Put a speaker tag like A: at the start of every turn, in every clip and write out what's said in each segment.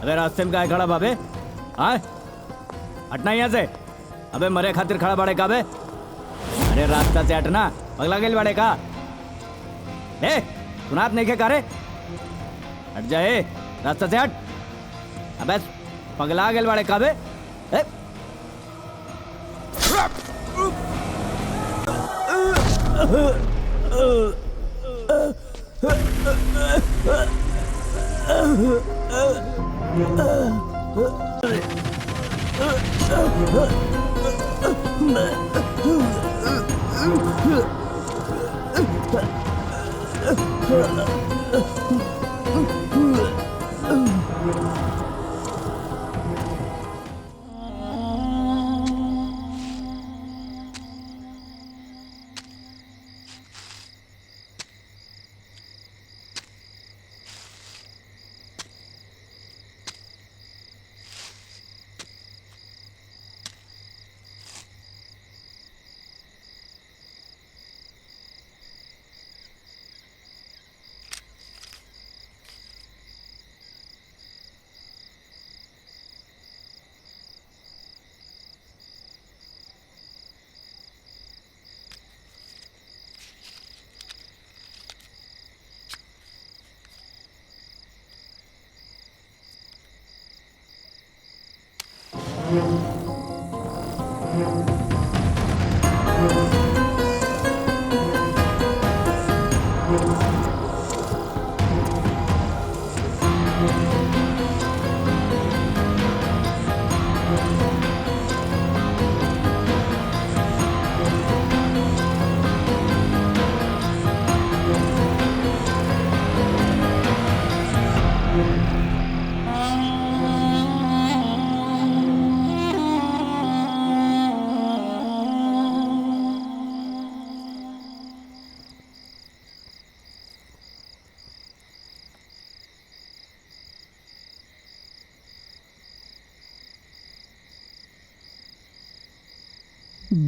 A: अबे रास्ते में काहे खड़ा बाबे? हाँ हटना यहाँ से। अबे मरे खातिर खड़ा बाड़े का बे? अरे रास्ता से हटना, पगला गेल बाड़े का? ए सुनात नहीं के कारे? हट जाए, रास्ता से हट। अबे पगला गेल बाड़े का बे? ए?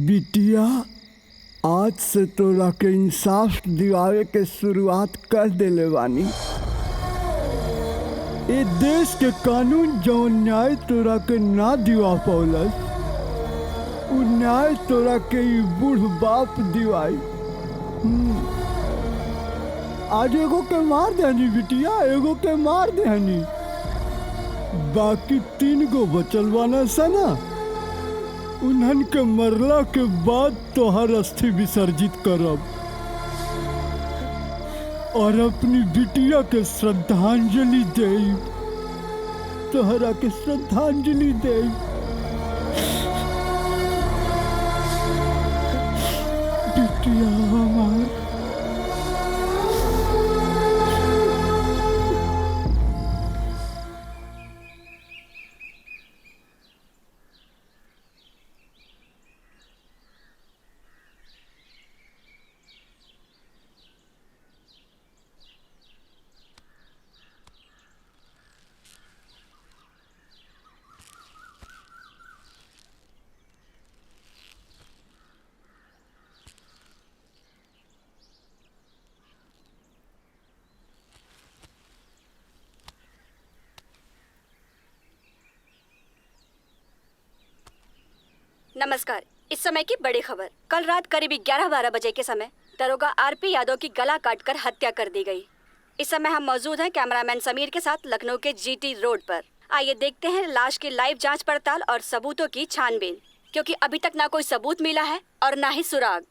B: बिटिया, आज से तोरा के इंसाफ दिवावे के शुरुआत कर देले बानी। ए देश के कानून जौन न्याय तोरा के ना दिवा पौलस, उ न्याय तोरा के ई बूढ़ बाप दिवाई। आज एगो के मार देहनी बिटिया, एगो के मार देहनी, बाकी 3 गो बचल बाना सना। उन्हन के मरला के बाद तोहर अस्थि विसर्जित करब और अपनी बिटिया के श्रद्धांजलि देब, तोहरा के श्रद्धांजलि देब। बिटिया हमार,
C: नमस्कार। इस समय की बड़ी खबर। कल रात करीब 11-12 बजे के समय दरोगा आरपी यादव की गला काटकर हत्या कर दी गई। इस समय हम मौजूद हैं कैमरामैन समीर के साथ लखनऊ के जीटी रोड पर। आइए देखते हैं लाश की लाइव जांच पड़ताल और सबूतों की छानबीन, क्योंकि अभी तक ना कोई सबूत मिला है और ना ही सुराग।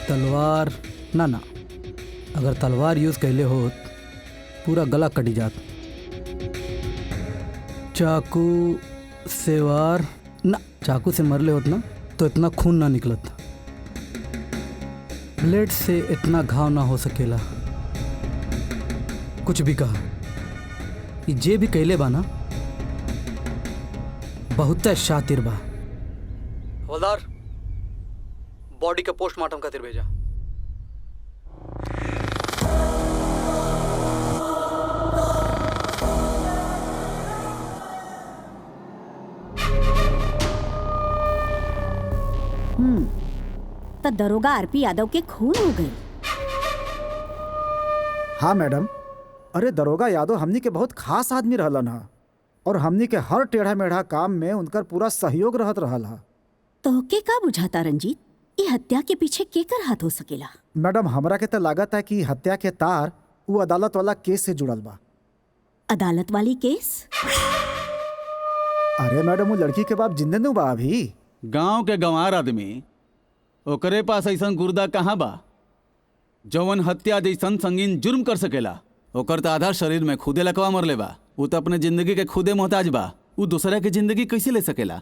D: तलवार ना ना, अगर तलवार यूज कैले होत पूरा गला कटी जात। चाकू से वार ना, चाकू से मरले होत ना तो इतना खून ना निकलत। ब्लेड से इतना घाव ना हो सकेला। कुछ भी कहा, ये जे भी कैले बा ना बहुत शातिर बा। हवलदार, बॉडी का पोस्टमार्टम खातिर भेजा।
E: तो दरोगा आरपी यादव के खून हो गई।
F: हाँ मैडम, अरे दरोगा यादव हमनी के बहुत खास आदमी रहलन हा और हमनी के हर टेढ़ा मेढ़ा काम में उनकर पूरा सहयोग रहत रहल हा।
E: तो के का बुझाता रंजीत, ये हत्या के पीछे केकर हाथ हो सकेला?
F: मैडम हमरा के तो लागत है कि हत्या के तार वो अदालत वाला केस से जुड़ल बा।
E: अदालत वाली केस?
F: अरे मैडम, वो लड़की के बाप जिंदे नु बा अभी।
G: गांव के गंवार आदमी, ओकरे पास ऐसन गुर्दा कहाँ बा जवन हत्या जैसन संगीन जुर्म कर सकेला। ओकर तो आधा शरीर में खुदे लकवा मरले बा। वो तो अपने जिंदगी के खुदे मोहताज बा। वो दूसरा के जिंदगी कैसे ले सकेला?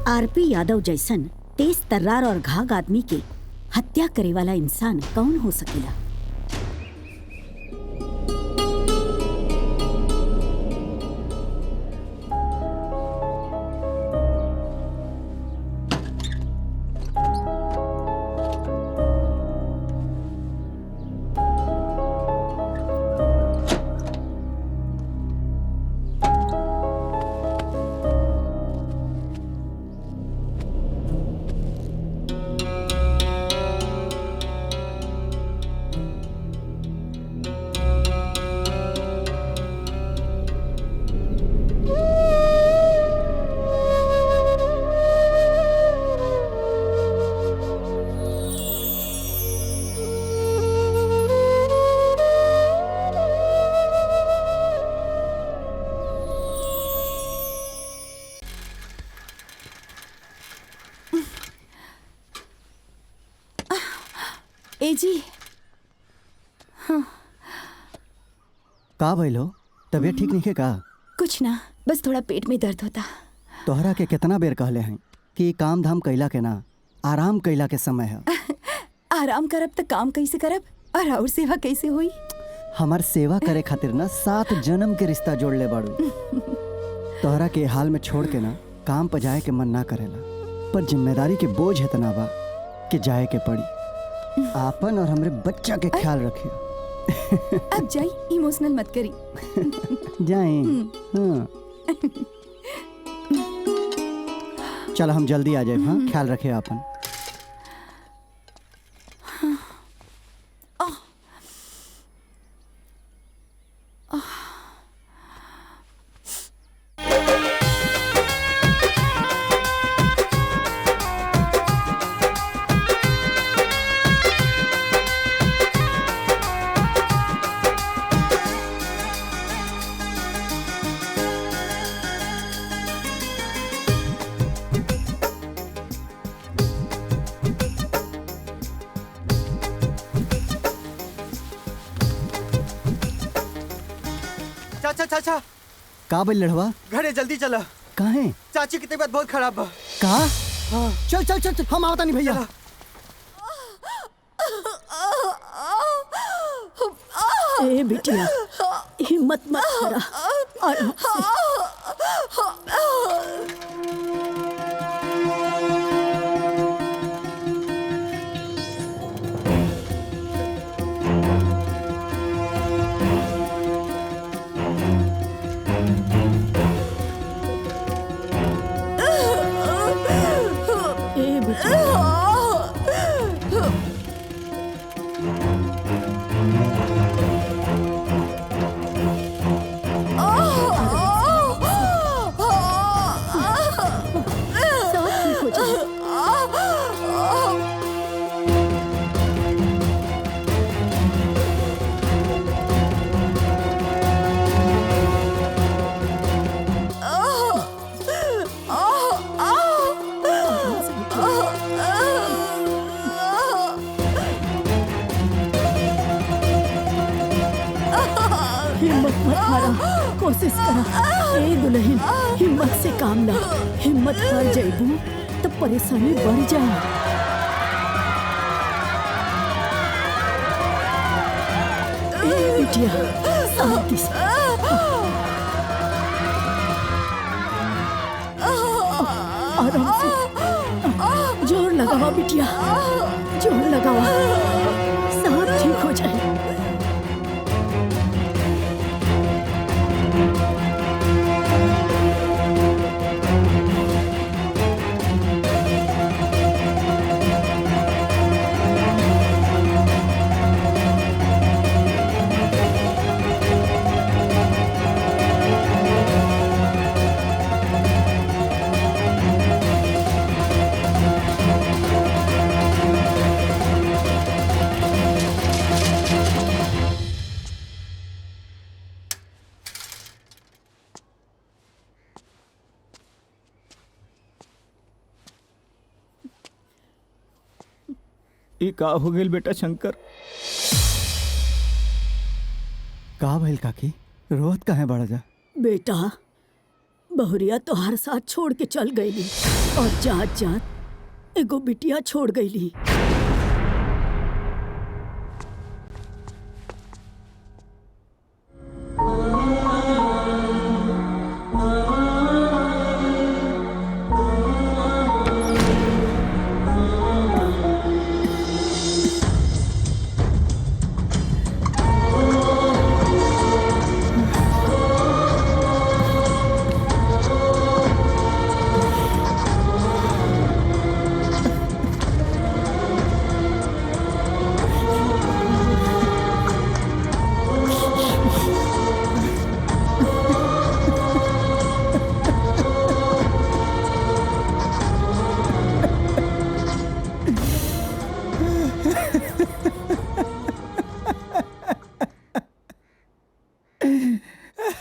E: आरपी यादव जैसन तेज तर्रार और घाघ आदमी के हत्या करे वाला इंसान कौन हो सकेला?
H: ए जी,
I: का भइलो? तबीयत ठीक नहीं है का?
H: कुछ ना, बस थोड़ा पेट में दर्द होता।
I: तोहरा के कितना बेर कहले हैं कि काम धाम कैला के ना, आराम कैला के समय है।
H: आराम करब तो काम कैसे करब और और सेवा कैसे हुई?
I: हमार सेवा करे खातिर ना 7 जन्म के रिश्ता जोड़ ले बाड़ू। तोहरा के हाल में छोड़ के ना काम पर जाए के मन ना करेला, पर जिम्मेदारी के बोझ इतना बा कि जाए के पड़ी। आपन और हमरे बच्चा के ख्याल रखियो।
H: अब जाई, इमोशनल मत करी।
I: जाए। हाँ। चल हम जल्दी आ जाए। हाँ, ख्याल रखिए आपन।
J: चाचा
I: का बोल लड़वा?
J: घरे जल्दी चला।
I: काहे?
J: चाची की तबीयत बहुत खराब बा।
I: का? चल चल चल, हम आवता नहीं भैया।
E: ए बिटिया, हिम्मत मत करा, आराम से। ए बिटिया, सब ठीक हो जाएगा। हिम्मत मत हारा, कोशिश करा। ए दुल्हन, हिम्मत से काम ला। हिम्मत हार जाइबू तो परेशानी बढ़ जाए। ए बिटिया, शांति से। आराम से। जोर लगावा बिटिया, जोर लगावा, सब ठीक हो जाए।
A: ई का हो गेल बेटा शंकर?
I: का भइल काकी? रोत काहे बड़ा जा?
E: बेटा बहुरिया तोहार साथ छोड़ के चल गईली और जात जात एगो बिटिया छोड़ गईली।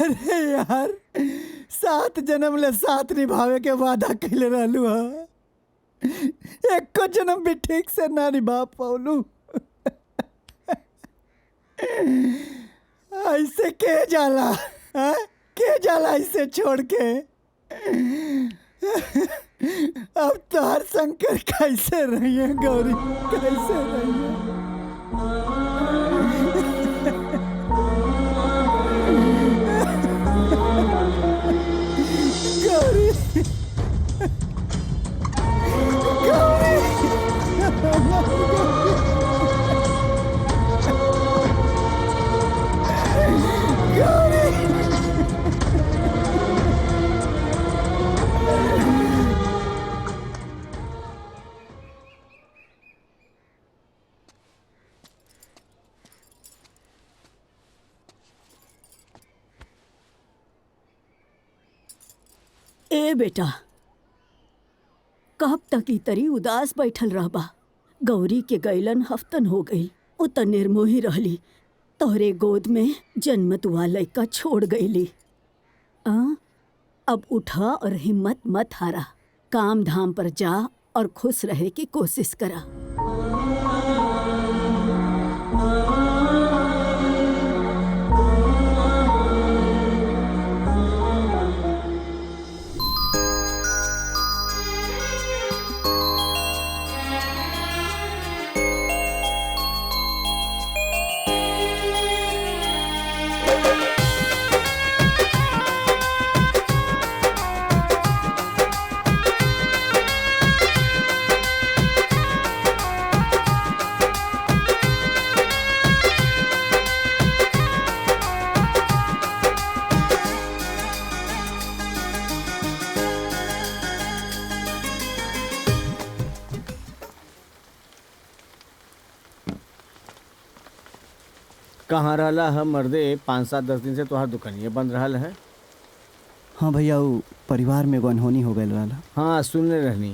B: अरे यार, 7 जन्म ले साथ निभावे के वादा कैले रहलू हा, एको जन्म भी ठीक से ना निभा पौलू। ऐसे के जाला हा? के जाला ऐसे छोड़ के? अब तोहर शंकर कैसे रहिए गौरी, कैसे रहिए? गौरी,
E: ए बेटा, कब तक ई तरी उदास बैठल रहबा? गौरी के गैलन हफ्तन हो गई, उ त निर्मोही रहली, तोहरे गोद में जन्मत हुआ लड़का छोड़ गईली। अब उठा और हिम्मत मत हारा, काम धाम पर जा और खुश रहे की कोशिश करा।
A: कहाँ रहला है मर्दे? 5-7-10 दिन से तोहार दुकानिया बंद रहल है।
I: हाँ भैया, वो परिवार में एगो अनहोनी हो गइल रहला।
A: हाँ सुनने रहनी।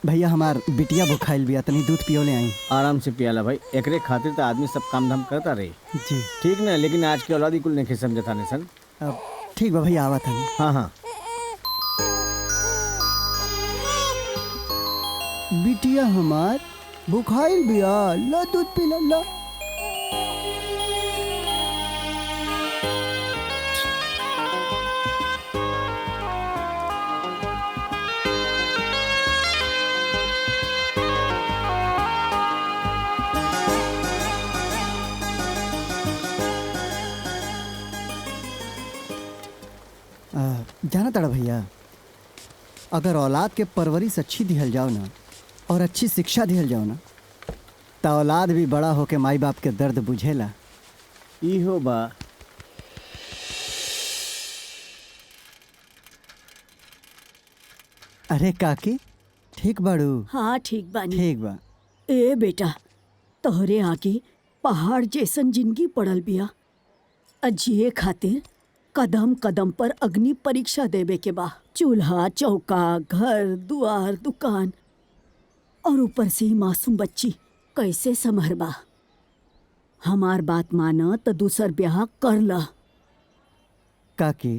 I: भैया हमार बिटिया भुखाइल बिया, तनी दूध पियो ले आई।
A: आराम से पियाला भाई, एकरे खातिर तो आदमी सब काम धाम करता रही।
I: जी
A: ठीक ना, लेकिन आज के औलादी कुल नहीं समझता ने सन।
I: अब ठीक बा भैया, आवा था।
A: हाँ हाँ।
B: बिटिया हमार बुखाइल बिया, ला दूध पिला ला।
I: जाना तड़ा भैया, अगर औलाद के परवरिश अच्छी दिहल जाओ ना और अच्छी शिक्षा दिहल जाओ ना, तो औलाद भी बड़ा होके माई बाप के दर्द बुझेला।
A: इहो बा।
I: अरे काकी, ठीक बाड़ू?
E: हाँ ठीक बानी।
I: ठीक बा।
E: ए बेटा, तोहरे आगे पहाड़ जैसन जिंदगी पड़ल बिया। जिए खातिर कदम कदम पर अग्नि परीक्षा देवे के बा। चूल्हा चौका, घर दुआर दुकान, और ऊपर से ही मासूम बच्ची, कैसे संभरबा? हमार बात माना तो दूसर ब्याह कर ला।
I: काकी,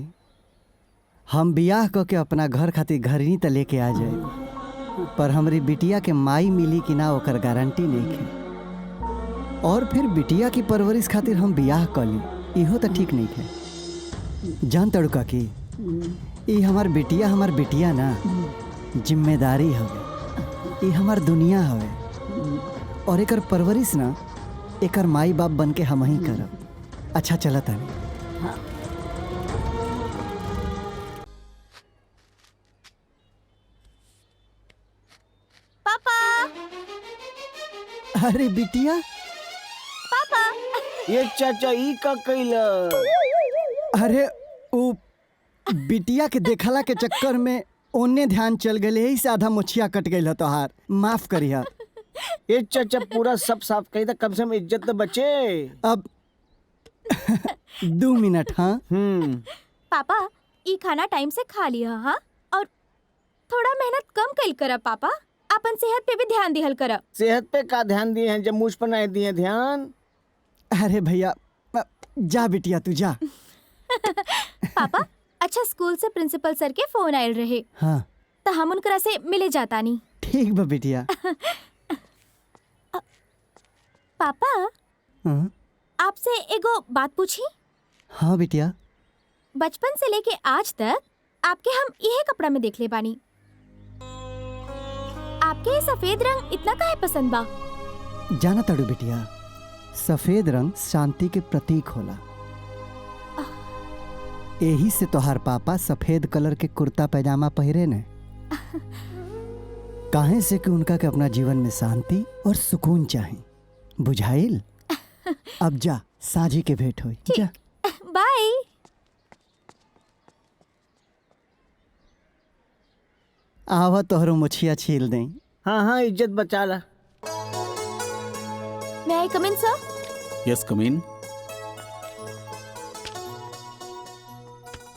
I: हम बियाह क के अपना घर खातिर घरनी त लेके आ जाए, पर हमरी बिटिया के माई मिली कि ना ओकर गारंटी नहीं है। और फिर बिटिया की परवरिश खातिर हम बियाह क ली, इहो तो ठीक नहीं है। जान तड़का की ई हमार बिटिया ना जिम्मेदारी हवे, ई हमार दुनिया हवे, और एकर परवरिश ना एकर माई बाप बन के हम ही करब। अच्छा चला तानी। अरे बिटिया,
K: ये चाचा ई का कैला?
I: अरे वो बिटिया के देखला के चक्कर में ओने ध्यान चल गए, यही से आधा मुछिया कट गई तोहार, माफ करिया।
K: ये चाचा पूरा सब साफ कही था, कम से कम इज्जत तो बचे।
I: अब 2 मिनट। हाँ
L: पापा ई खाना टाइम से खा लिया। हाँ, और थोड़ा मेहनत कम कल कर पापा, अपन सेहत पे भी ध्यान दिहल कर।
K: सेहत पे का ध्यान दिए हैं जब मुझ पर नहीं दिए ध्यान?
I: अरे भैया जा बिटिया तू जा।
L: पापा अच्छा, स्कूल से प्रिंसिपल सर के फोन आयल रहे।
I: हाँ
L: तो हम उनकरा से मिले जाता नहीं।
I: ठीक बा बिटिया।
L: पापा
I: हाँ?
L: आपसे एगो बात पूछी?
I: हाँ बिटिया।
L: बचपन से लेके आज तक आपके हम यही कपड़ा में देख ले बानी, आपके ये सफेद रंग इतना काहे पसंद बा?
I: जाना तड़ू बिटिया, सफेद रंग शांति के प्रतीक होला, यही से तोहार पापा सफेद कलर के कुर्ता पैजामा पहरे ने। काहे से कि उनका के अपना जीवन में शांति और सुकून चाहिए, बुझाइल? अब जा, साझी के भेंट होई। जा
L: बाय।
I: आवा तोहरो मुछिया छील दें।
K: हाँ हाँ, इज्जत बचा ला।
L: May I come in, sir?
G: Yes, come in.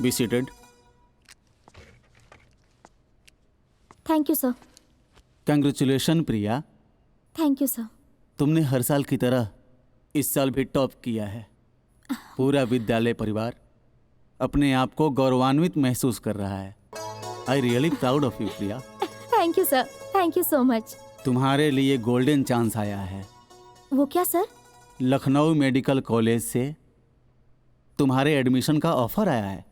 G: Be seated.
L: Thank you, sir.
G: Congratulations, Priya.
L: Thank you, sir.
G: तुमने हर साल की तरह इस साल भी टॉप किया है। पूरा विद्यालय परिवार अपने आप को गौरवान्वित महसूस कर रहा है। I really proud of you, Priya.
L: Thank you, sir. Thank you so much.
G: तुम्हारे लिए गोल्डन चांस आया है।
L: वो क्या सर?
G: लखनऊ मेडिकल कॉलेज से तुम्हारे एडमिशन का ऑफर आया है।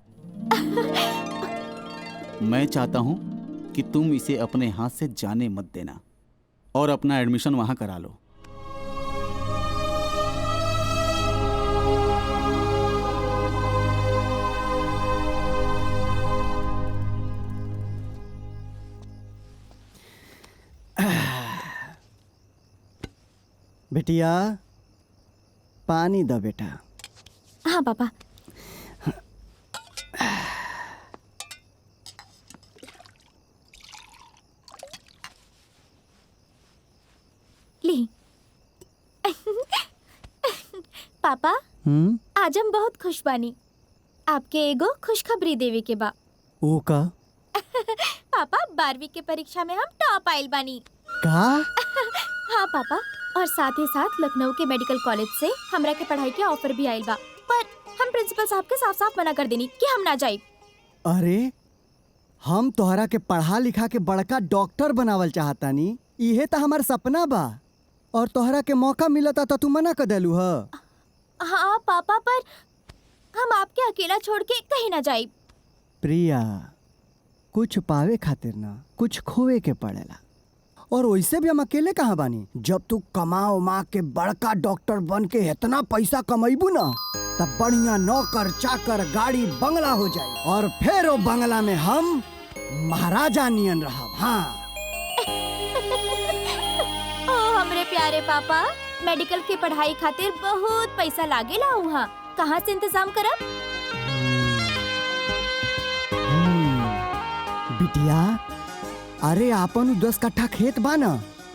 G: मैं चाहता हूं कि तुम इसे अपने हाथ से जाने मत देना और अपना एडमिशन वहां करा लो।
I: बिटिया पानी दो बेटा।
L: हाँ पापा। ली। पापा आज हम बहुत खुश बानी, आपके एगो खुशखबरी देवे के बा।
I: ओ का?
L: पापा 12वीं के परीक्षा में हम टॉप आइल बानी।
I: का?
L: हाँ पापा, और साथ ही साथ लखनऊ के मेडिकल कॉलेज से हमरा के पढ़ाई के ऑफर भी आइल बा, पर हम प्रिंसिपल साहब के साफ साफ मना कर देनी कि हम ना जाए।
I: अरे हम तोहरा के पढ़ा लिखा के बड़का डॉक्टर बनावल चाहतानी, इहे तो हमार सपना बा, और तोहरा के मौका मिलता तो तू मना कर देलू ह।
L: हाँ पापा, पर हम आपके अकेला छोड़ के कहीं ना जाए।
I: प्रिया, कुछ पावे खातिर ना कुछ खोवे के पड़ेला, और वैसे भी हम अकेले कहाँ बानी। जब तू कमा उमा के बड़का डॉक्टर बन के इतना पैसा कमाइबू ना, तब बढ़िया नौकर चाकर गाड़ी बंगला हो जाए, और फिर वो बंगला में हम महाराजा नियन रहब। हाँ।
L: ओ हमरे प्यारे पापा, मेडिकल के पढ़ाई खातिर बहुत पैसा लागेला वहाँ, कहाँ से इंतजाम करब?
I: बिटिया, अरे आपन 10 कट्ठा खेत बा ना,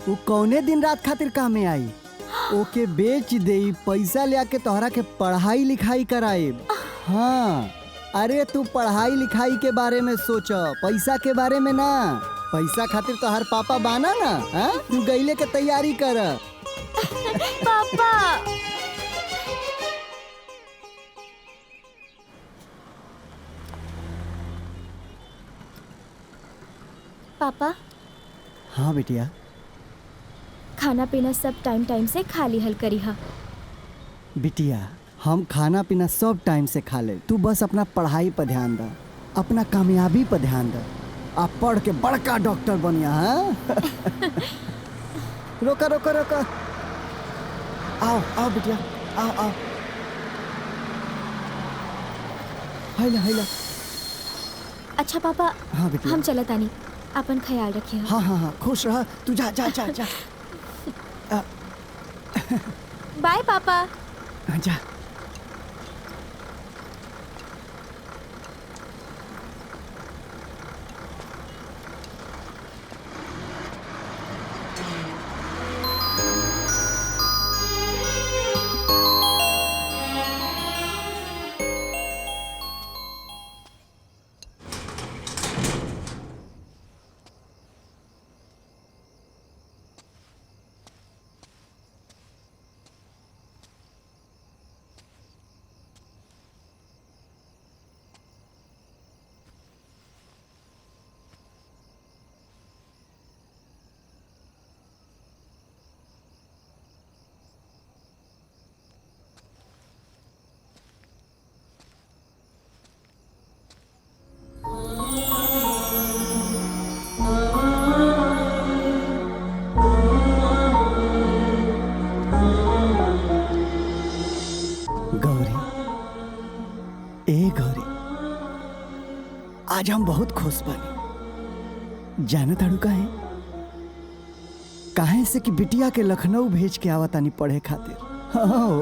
I: वो कौने दिन रात खातिर काम में आई, ओके बेच दे, पैसा ले आके तोहरा के पढ़ाई लिखाई कराए। हाँ, अरे तू पढ़ाई लिखाई के बारे में सोच, पैसा के बारे में ना। पैसा खातिर तोहर पापा बाना ना। हाँ, तू गईले के तैयारी कर।
L: पापा पापा
I: हाँ बिटिया।
L: खाना पीना सब टाइम टाइम से खा ली हल करी हा।
I: बिटिया हम खाना पीना सब टाइम से खा ले, तू बस अपना पढ़ाई पर ध्यान दे, अपना कामयाबी पर ध्यान दे, आप पढ़ के बड़का डॉक्टर बनिया। हाँ रोका रोका रोका, आओ आओ बिटिया, आओ आओ, हैला हैला।
L: अच्छा पापा
I: हाँ बिटिया।
L: हम चलत आनी, अपन ख्याल रखिए।
I: हाँ हाँ हाँ खुश रह, तू जा जा जा जा।
L: बाय पापा।
I: जा। आज हम बहुत खुश बानी। जाना ताड़ू काहे से कि बिटिया के लखनऊ भेज के आवतानी पढ़े खातिर। हाँ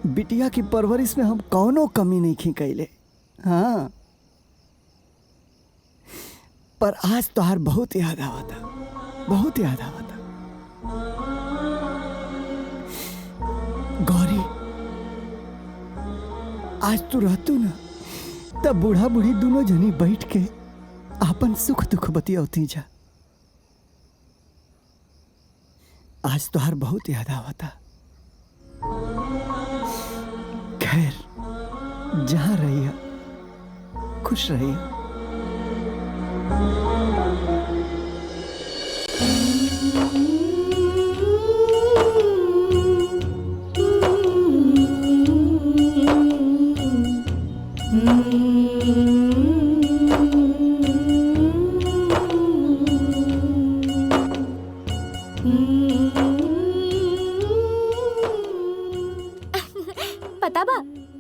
I: बिटिया की परवरिश में हम कौनो कमी नहीं खी कैले। हाँ पर आज तोहार बहुत याद आवता, बहुत याद आवता। गौरी आज तू रहतू ना तब बूढ़ा बूढ़ी दोनों जनी बैठ के आपन सुख दुख बतियावती जा। आज तोहार बहुत याद आवता। खैर जहां रहिया खुश रहिया।
L: पता बा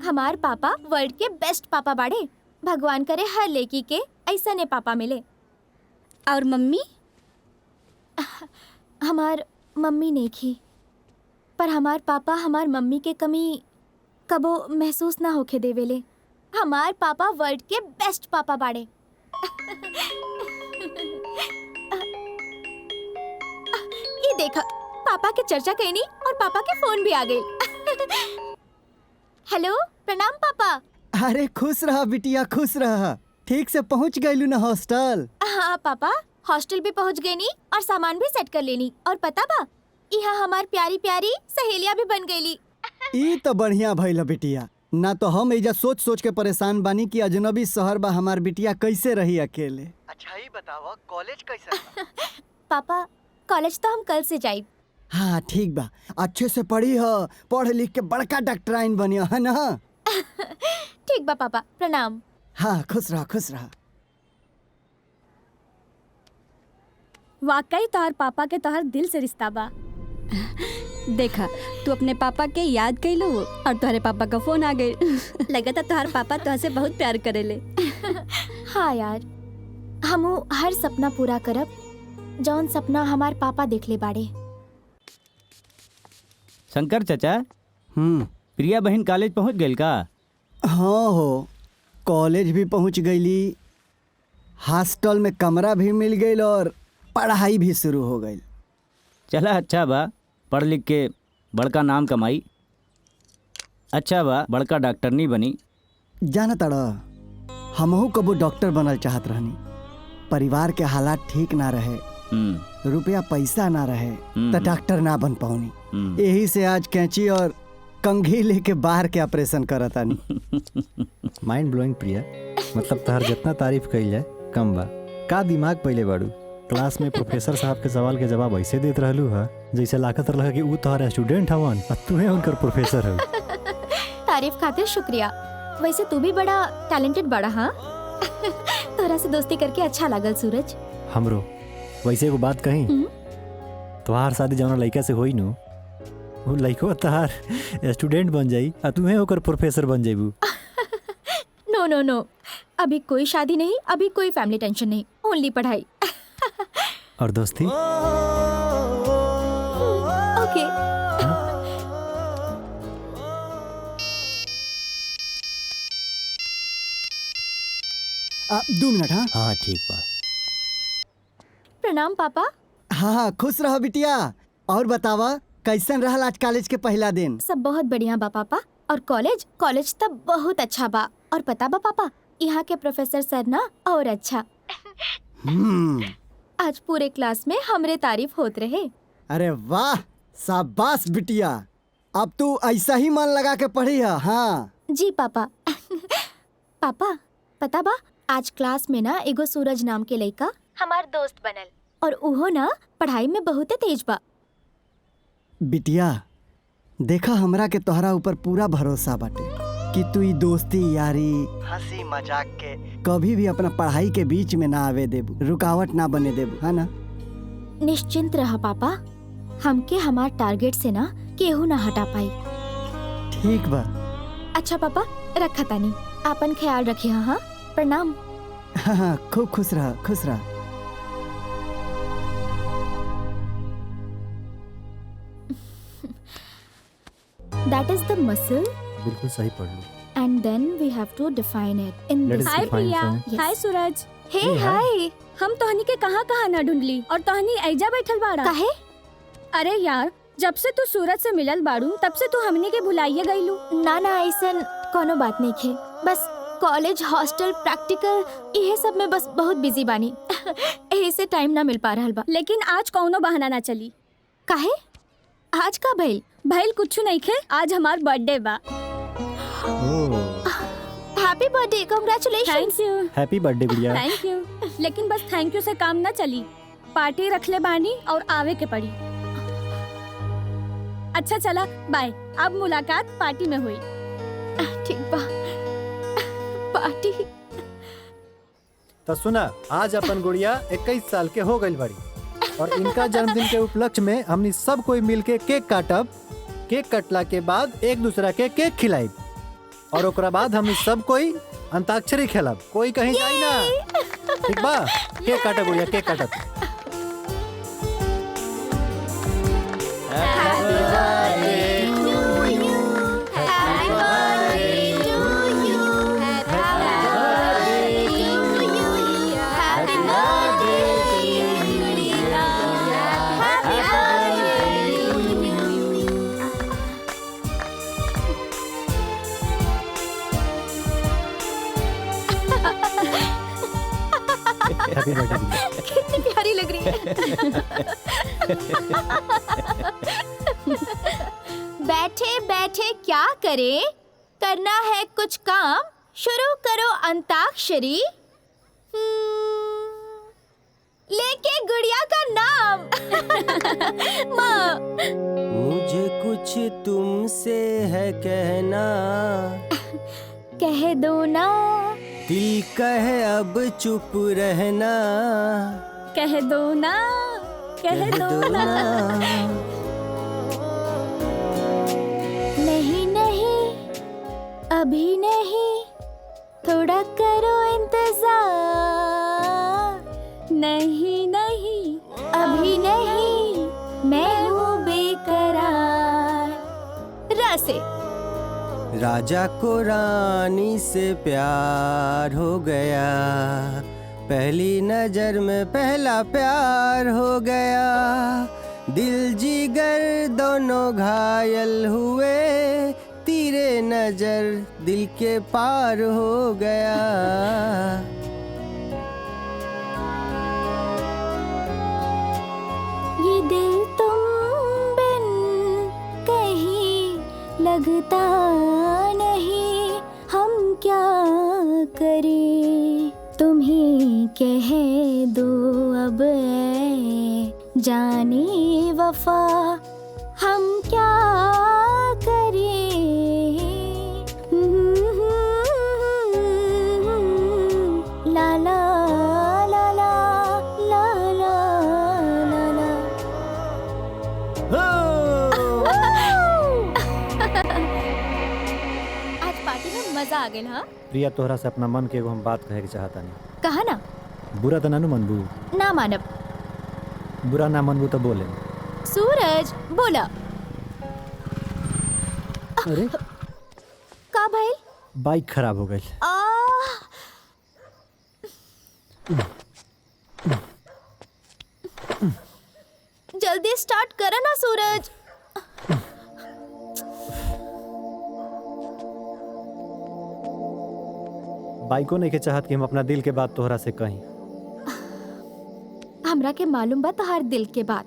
L: हमार पापा वर्ल्ड के बेस्ट पापा बाड़े। भगवान करे हर लड़की के ऐसा ने पापा मिले।
C: और मम्मी?
L: हमार मम्मी नहीं थी, पर हमार पापा हमार मम्मी के कमी कबो महसूस ना होके देवेले। हमार पापा वर्ल्ड के बेस्ट पापा बाड़े। ये देखा पापा के चर्चा कहनी और पापा के फोन भी आ गई। हेलो प्रणाम पापा।
I: अरे खुश रहा बिटिया खुश रहा। ठीक से पहुंच गईलू ना हॉस्टल?
L: हाँ पापा हॉस्टल भी पहुंच गई नी और सामान भी सेट कर लेनी। और पता बा यहाँ हमार प्यारी प्यारी सहेलियां भी बन गईली।
I: ई तो बढ़िया भइल बिटिया। ना तो हम एजा सोच सोच के परेशान बानी कि अजनबी शहर बा हमार बिटिया कैसे रही अकेले। अच्छा ही बतावा कॉलेज कैसे?
L: पापा कॉलेज तो हम कल से जाए।
I: हाँ ठीक बा, अच्छे से पढ़ी हो, पढ़ लिख के बड़का डॉक्टराइन बनिया है ना।
L: ठीक बा पापा प्रणाम।
I: हाँ खुश रहा खुश रहा।
C: वाकई तोहर पापा के तोहर दिल से रिश्ता बा। देखा तू अपने पापा के याद कैलो और तुम्हारे पापा का फोन आ गए। लगता तुम्हारे पापा तुझसे बहुत प्यार करेले।
L: हाँ यार हमू हर सपना पूरा करब जौन सपना हमार पापा देख ले बाड़े।
A: शंकर चाचा प्रिया बहन कॉलेज पहुंच गई का?
I: हाँ हो कॉलेज भी पहुंच गईली, हॉस्टल में कमरा भी मिल गई और पढ़ाई भी शुरू हो गई।
A: चला अच्छा बा, पढ़ लिख के बड़का नाम कमाई। अच्छा बा बड़का डॉक्टर नहीं बनी।
I: जाना तड़ा हमहू कबो डॉक्टर बनल चाहत रहनी। परिवार के हालात ठीक ना रहे, रुपया पैसा ना रहे तो डॉक्टर ना बन पाऊनी। यही से आज कैंची और कंघी लेके बाहर के ऑपरेशन करतानी।
M: माइंड ब्लोइंग प्रिया, मतलब तहर जितना तारीफ कइल जाए कम बा। का दिमाग पहले बाड़ू, क्लास में प्रोफेसर साहब के सवाल के जवाब ऐसे देत रहलू है जैसे लागत रहा कि ऊ तोहरा स्टूडेंट हवन और तू उनकर प्रोफेसर हो।
L: तारीफ खातिर शुक्रिया। वैसे तू भी बड़ा टैलेंटेड बड़ा। हाँ तोरा से दोस्ती करके अच्छा लागल सूरज।
M: हमरो वैसे एगो बात कही, तोहार शादी जौना लड़का से होई नु, वो लड़को तहार स्टूडेंट बन जाई और तुम्हें होकर प्रोफेसर बन जाइबू।
L: नो नो नो, अभी कोई शादी नहीं, अभी कोई फैमिली टेंशन नहीं, ओनली पढ़ाई।
M: और दोस्ती?
L: ओके।
I: दो मिनट। हाँ
M: हाँ ठीक बा।
L: प्रणाम पापा।
I: हाँ खुश रहो बिटिया। और बतावा कैसन रहल आज कॉलेज के पहला दिन?
L: सब बहुत बढ़िया बा पापा। और कॉलेज तब बहुत अच्छा बा। और पता बा पापा, यहाँ के प्रोफेसर सर ना और अच्छा। आज पूरे क्लास में हमरे तारीफ होत रहे।
I: अरे वाह, शाबाश बिटिया। अब तू ऐसा ही मन लगा के पढ़ी है। हाँ
L: जी पापा। पापा पता बा, आज क्लास में ना एगो सूरज नाम के लड़का हमार दोस्त बनल और उहो ना पढ़ाई में बहुत तेज बा।
I: बिटिया देखा, हमरा के तोहरा ऊपर पूरा भरोसा बाटे कि तू ई दोस्ती यारी हंसी मजाक के कभी भी अपना पढ़ाई के बीच में ना आवे देबू, रुकावट ना बने देबू, है ना?
L: निश्चिंत रहा पापा, हमके हमार टारगेट से ना केहू ना हटा पाई।
I: ठीक बा।
L: अच्छा पापा रखा तानी, आपन ख्याल रखिए। हाँ प्रणाम।
I: हाँ खूब खुश रहा, खुश रहा।
L: That is the muscle.
M: बिल्कुल सही पढ़ लो।
L: And then we have to define it in this.
N: हाय प्रिया। हाय सूरज।
L: हे हाय।
N: हम तोहनी के कहाँ ना ढूंढली और तोहनी ऐजा बैठल बाड़ा।
L: काहे?
N: अरे यार, जब से तू सूरज से मिलल बाड़ू तब से तू हमनी के भुलाइए गईलू।
L: ना ना ऐसन कोनो बात नहीं खे, बस कॉलेज हॉस्टल प्रैक्टिकल ये सब में बस बहुत बिजी बानी। यही से टाइम ना मिल पा रहल बा।
N: लेकिन आज कौनो बहाना ना चली।
L: काहे? आज का
N: भइल कुछ नहीं खे, आज हमार बर्थडे बा।
L: Happy birthday, congratulations.
N: Thank you.
M: Happy birthday Gudiya.
N: Thank you. लेकिन बस थैंक यू से काम ना चली, पार्टी रखले बानी और आवे के पड़ी। अच्छा चला बाय, अब मुलाकात पार्टी में हुई।
L: ठीक बा। पार्टी
M: तो सुना, आज अपन गुड़िया 21 साल के हो गई बड़ी और इनका जन्मदिन के उपलक्ष्य में हमनी सब कोई मिल के केक काटब। केक कटला के बाद एक दूसरा के केक खिलाइब और ओकरा बाद हमनी सब कोई अंताक्षरी खेलब। कोई कहीं जाई ना, ठीक बा? केक काटा गुड़िया, केक काटा।
L: कितनी प्यारी लग रही है। बैठे बैठे क्या करें, करना है कुछ काम, शुरू करो अंताक्षरी। लेके गुड़िया का नाम। माँ
K: मुझे कुछ तुमसे है कहना,
L: कह दो ना।
K: दिल कहे अब चुप रहना,
N: कह दो ना, कह दो ना।
L: नहीं नहीं अभी नहीं, थोड़ा करो इंतजार।
N: नहीं नहीं
L: अभी नहीं, मैं हूँ बेकरार। रसे
K: राजा को रानी से प्यार हो गया, पहली नजर में पहला प्यार हो गया, दिल जिगर दोनों घायल हुए, तीरे नजर दिल के पार हो गया।
L: ये दिल तुम बिन कहीं लगता नहीं, हम क्या करें। कह दो अब ऐ जाने वफा हम क्या करें। ला ला ला ला ला ला ला ला। आज पार्टी में मजा आ गया। हाँ
M: प्रिया, तोहरा से अपना मन के एगो हम बात कहे के चाहता नहीं।
L: कहा ना।
M: बुरा तो नानू मनबू?
L: ना मानब।
M: बुरा ना मनबू तो बोले।
L: सूरज बोला।
M: अरे
L: का भाई?
M: बाइक खराब हो गई।
L: जल्दी स्टार्ट करो ना सूरज।
M: बाइको नहीं के चाहत कि हम अपना दिल के बात तोहरा से कहीं।
L: हमरा के मालूम बा तोहार दिल के बात,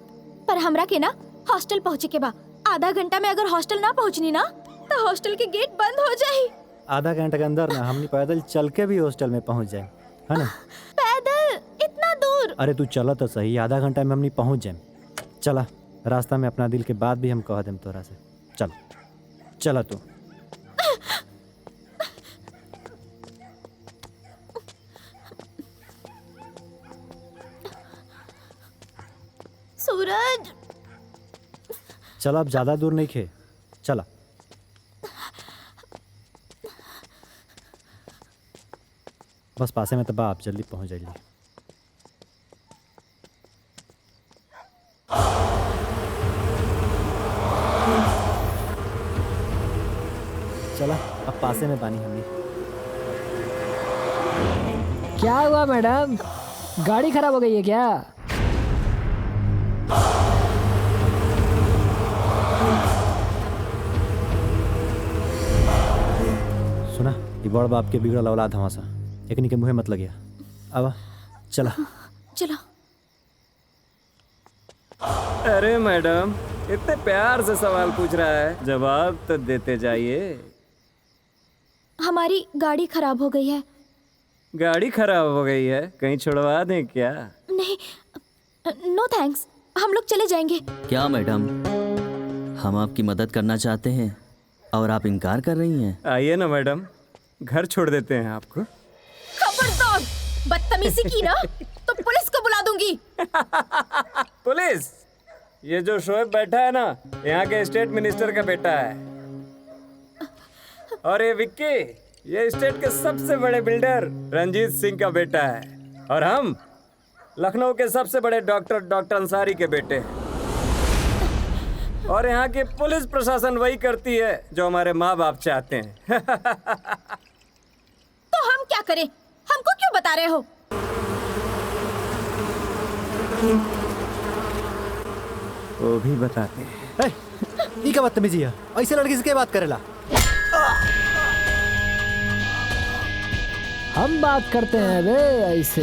L: पर हमरा के ना हॉस्टल पहुँचे के बा। आधा घंटा में अगर हॉस्टल ना पहुँचनी ना तो हॉस्टल के गेट बंद हो जाए।
M: आधा घंटे के अंदर ना हमनी पैदल चल के भी हॉस्टल में पहुँच जाए, है ना?
L: पैदल इतना दूर?
M: अरे तू चला तो सही, आधा घंटा में हमनी पहुँच जाए। चला, रास्ता में अपना दिल के बात भी हम कह देम तोरा से। चल चला तू।
L: सूरज
M: चल, अब ज्यादा दूर नहीं खे, चला। बस पासे में तबा, आप जल्दी पहुंच जाइए। चला, अब पासे में पानी हमने।
O: क्या हुआ मैडम, गाड़ी खराब हो गई है क्या?
M: सुना, ये बड़ बाप के बिगड़ल औलाद हमासा, एकनी के मुँहे मत लगिया। अब चला।
L: चलो।
P: अरे मैडम, इतने प्यार से सवाल पूछ रहा है, जवाब तो देते जाइए।
L: हमारी गाड़ी खराब हो गई है।
P: गाड़ी खराब हो गई है, कहीं छुड़वा दें क्या?
L: नहीं, नो थैंक्स, हम लोग चले जाएंगे।
Q: क्या मैडम, हम आपकी मदद करना चाहते हैं और आप इनकार कर रही हैं?
P: आइए ना मैडम, घर छोड़ देते हैं आपको।
L: खबरदार, बदतमीजी की ना तो पुलिस को बुला दूंगी।
P: पुलिस? ये जो शोएब बैठा है ना, यहाँ के स्टेट मिनिस्टर का बेटा है। और ये विक्की, ये स्टेट के सबसे बड़े बिल्डर रंजीत सिंह का बेटा है। और हम लखनऊ के सबसे बड़े डॉक्टर अंसारी के बेटे हैं। और यहाँ की पुलिस प्रशासन वही करती है जो हमारे माँ बाप चाहते हैं।
L: तो हम क्या करें? हमको क्यों बता रहे हो?
P: वो भी बताते हैं।
M: ये क्या बदतमीजी है? ऐसे लड़की से क्या बात करेला?
O: हम बात करते हैं बे ऐसे।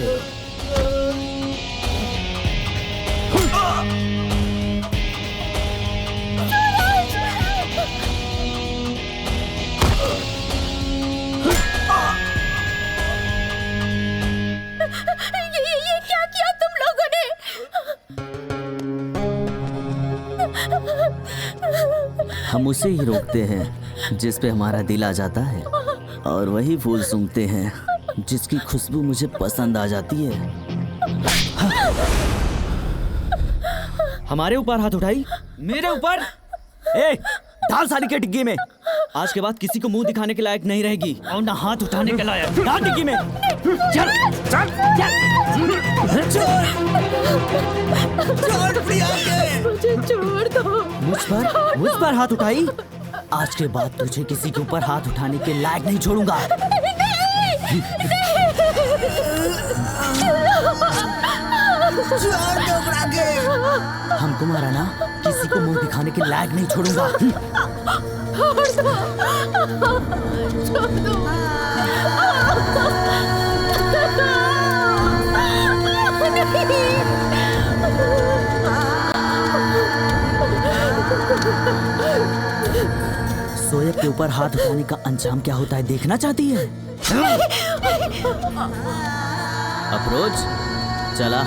L: ये क्या किया तुम लोगों ने?
Q: हम उसे ही रोकते हैं जिस पे हमारा दिल आ जाता है, और वही फूल सूंघते हैं जिसकी खुशबू मुझे पसंद आ जाती है।
A: हमारे ऊपर हाथ उठाई? मेरे ऊपर? ए, डाल सारी के डिग्गी में। आज के बाद किसी को मुंह दिखाने के लायक नहीं रहेगी, और ना हाथ उठाने के लायक। डाल डिग्गी में। चल चल
L: छोड़ प्रिया के। मुझे छोड़ दो।
Q: मुझ पर हाथ उठाई? आज के बाद तुझे किसी के ऊपर हाथ उठाने के लायक नहीं छोड़ूंगा। हमको मारा ना, किसी को मुंह दिखाने के लायक नहीं छोड़ूंगा।
L: छोड़ दो।
Q: सोएब के ऊपर हाथ उठाने का अंजाम क्या होता है देखना चाहती है? अप्रोच चला।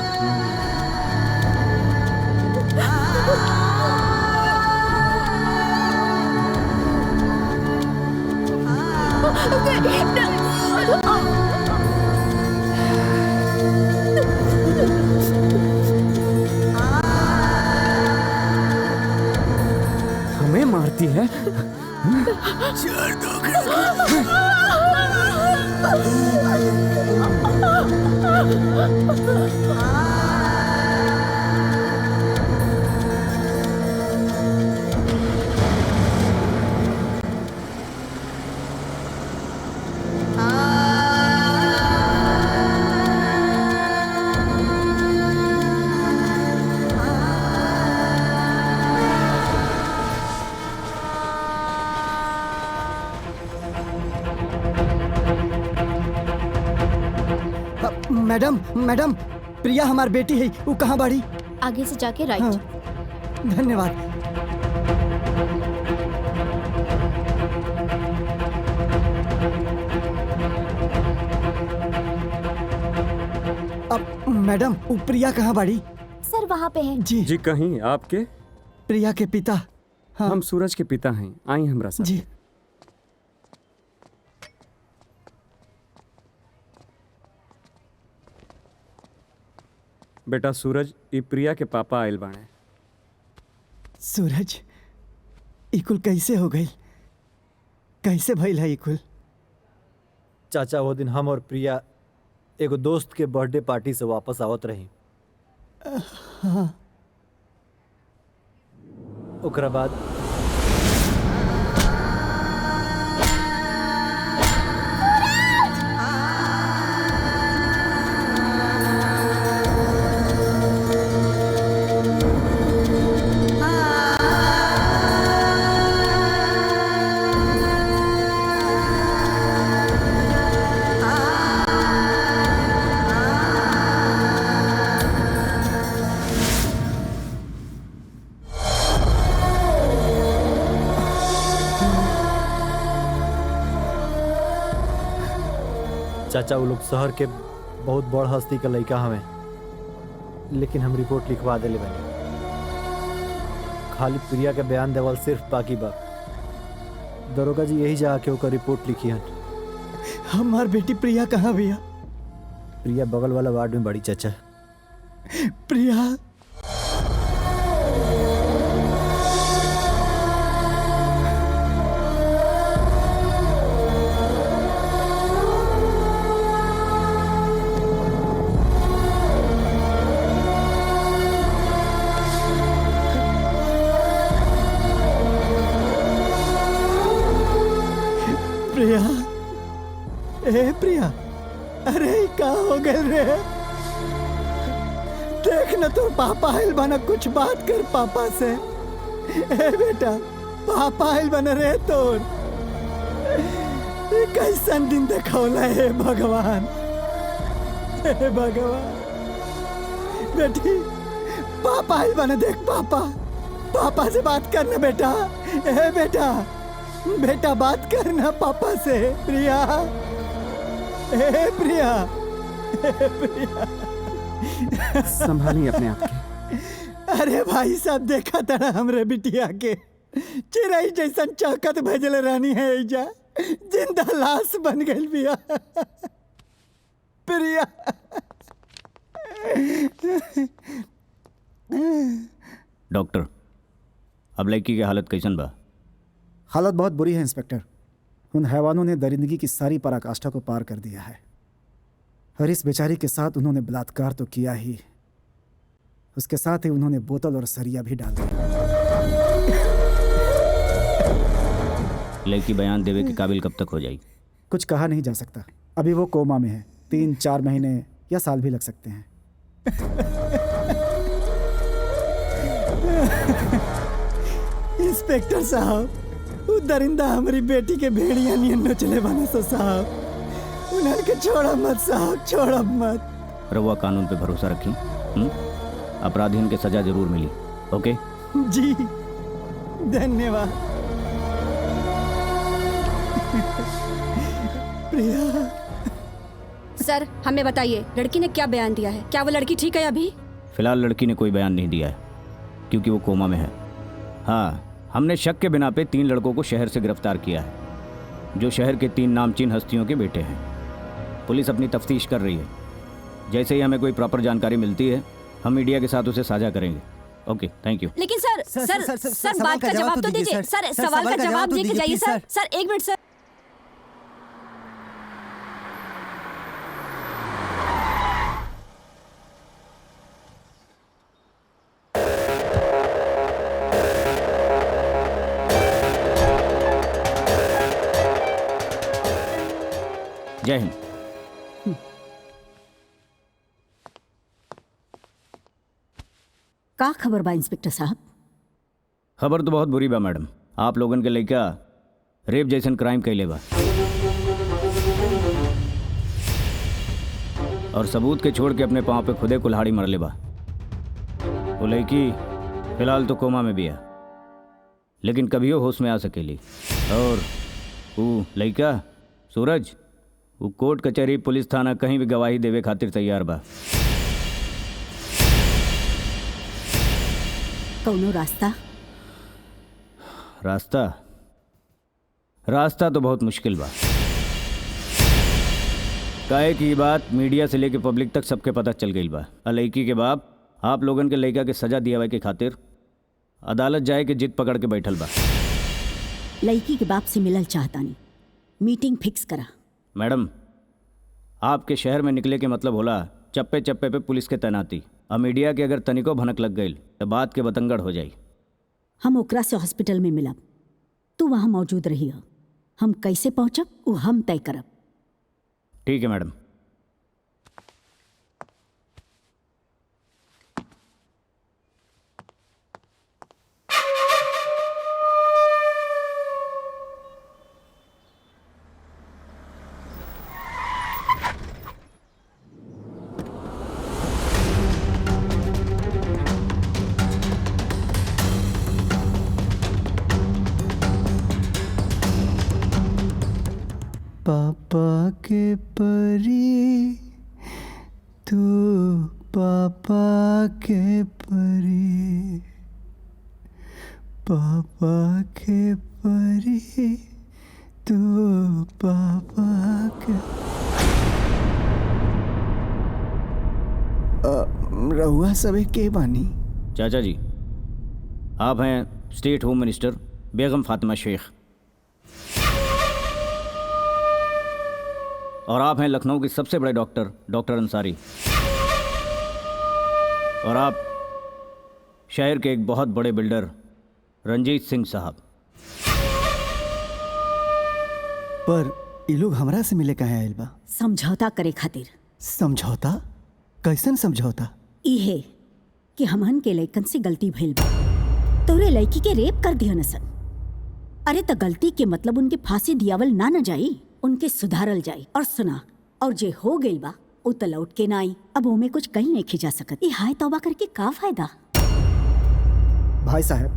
P: हमें मारती है।
I: मैडम मैडम, प्रिया हमार बेटी है, वो कहाँ बाड़ी?
L: आगे से जाके राइट।
I: हाँ, धन्यवाद। अब मैडम, वो प्रिया कहाँ बाड़ी?
L: सर वहाँ पे है।
I: जी
P: जी कहीं आपके
I: प्रिया के पिता। हाँ।
P: हम सूरज के पिता हैं, आई हमरा साथ।
I: जी
P: बेटा सूरज, ई प्रिया के पापा आयल बाणे।
I: सूरज, इकुल कैसे हो गई? कैसे भइल है इकुल?
M: चाचा वो दिन हम और प्रिया एगो दोस्त के बर्थडे पार्टी से वापस आवत रही।
I: हाँ।
M: ओकरा बाद चाचा वो लोग शहर के बहुत बड़ हस्ती के लड़का हमें, लेकिन हम रिपोर्ट लिखवा दिले बने। खाली प्रिया के बयान देवल सिर्फ बाकी बा। दरोगा जी यही जाके ओकर रिपोर्ट लिखी हन।
I: हमार बेटी प्रिया कहाँ भैया?
M: प्रिया बगल वाला वार्ड में बड़ी चाचा।
I: प्रिया प्रिया, ए प्रिया, अरे का हो गए रे? देख न तो पापा आइल बना, कुछ बात कर पापा से। ए बेटा, पापा आइल बना रे तोर। ये कैसन दिन देखौला है भगवान, हे भगवान। बेटी, पापा आइल बना, देख पापा, पापा से बात करना बेटा। ए बेटा, बेटा बात करना पापा से। प्रिया, ए प्रिया, ए प्रिया,
P: संभालिए अपने आप के।
I: अरे भाई साहब, देखा था हमरे बिटिया के चिड़ै जैसन चौकत भेजल रानी है, एजा जिंदा लाश बन गई बिया। प्रिया,
A: डॉक्टर, अब लड़की की हालत कैसन बा?
F: हालत बहुत बुरी है इंस्पेक्टर। उन हैवानों ने दरिंदगी की सारी पराकाष्ठा को पार कर दिया है, और इस बेचारी के साथ उन्होंने बलात्कार तो किया ही, उसके साथ ही उन्होंने बोतल और सरिया भी डाल दिया।
A: लड़की बयान देवे के काबिल कब तक हो जाएगी?
F: कुछ कहा नहीं जा सकता। अभी वो कोमा में है, 3-4 महीने या साल भी लग सकते हैं।
I: इंस्पेक्टर साहब, वो दरिंदा हमारी बेटी के भेड़िया नियन न चले बने सो साहब। उन्हें के छोड़ा मत साहब, छोड़ा मत।
A: रउआ कानून पे भरोसा रखी। अपराधियों के सजा जरूर मिली। ओके
I: जी, धन्यवाद। प्रिया,
C: सर हमें बताइए लड़की ने क्या बयान दिया है, क्या वो लड़की ठीक है अभी?
A: फिलहाल लड़की ने कोई बयान नहीं दिया है क्योंकि वो कोमा में है। हाँ, हमने शक के बिना पे 3 लड़कों को शहर से गिरफ्तार किया है जो शहर के 3 नामचीन हस्तियों के बेटे हैं। पुलिस अपनी तफ्तीश कर रही है। जैसे ही हमें कोई प्रॉपर जानकारी मिलती है हम मीडिया के साथ उसे साझा करेंगे। ओके, थैंक यू।
C: लेकिन सर बात का जवाब तो दीजिए सर, सवाल का जवाब दे के जाइए सर। 1 मिनट सर।
A: जय हिंद।
E: का खबर बा इंस्पेक्टर साहब?
A: खबर तो बहुत बुरी बा मैडम। आप लोगन के लइका रेप जैसन क्राइम कैले बा और सबूत के छोड़ के अपने पाँव पे खुदे कुल्हाड़ी मरले बा। वो लड़की फिलहाल तो कोमा में भी है लेकिन कभी वो होश में आ सकेली। और वो लड़का सूरज वो कोर्ट कचहरी पुलिस थाना कहीं भी गवाही देवे खातिर तैयार बा।
E: कौनो रास्ता?
A: रास्ता तो बहुत मुश्किल बा। काहे की बात मीडिया से लेके पब्लिक तक सबके पता चल गई बा। लड़की के बाप आप लोगन के लड़का के सजा दिया के खातिर अदालत जाए के जिद पकड़ के बैठल बा।
E: लड़की के बाप से मिलल चाहता नहीं, मीटिंग फिक्स करा।
A: मैडम, आपके शहर में निकले के मतलब होला चप्पे चप्पे पे पुलिस के तैनाती। और मीडिया के अगर तनिको भनक लग गई तो बात के बतंगड़ हो जाई।
E: हम ओकरा से हॉस्पिटल में मिलब, तू वहाँ मौजूद रही हो। हम कैसे पहुँचब वो हम तय करब।
A: ठीक है मैडम।
I: पापा के परी तू, पापा के परी, पापा के परी तू, पापा के। रहुआ सबे के बानी?
A: चाचा जी, आप हैं स्टेट होम मिनिस्टर बेगम फातिमा शेख और आप हैं लखनऊ के सबसे बड़े डॉक्टर अंसारी और आप शहर के एक बहुत बड़े बिल्डर रंजीत सिंह साहब।
I: पर ये लोग हमरा से मिले कहे आइल बा?
E: समझौता करे खातिर।
I: समझौता? कैसन समझौता?
E: इहे कि हमहन के लइकन से गलती भइल बा, तोरे लड़की के रेप कर दिया न सन। अरे तो गलती के मतलब उनके फांसी दियावल ना न जाई, उनके सुधारल जाई। और सुना, और जे हो गइल बा उ त लौट के ना आई। अब ओमे कुछ कहीं नहीं खिंचा सकत। ई हाय तौबा करके का फायदा?
F: भाई साहब,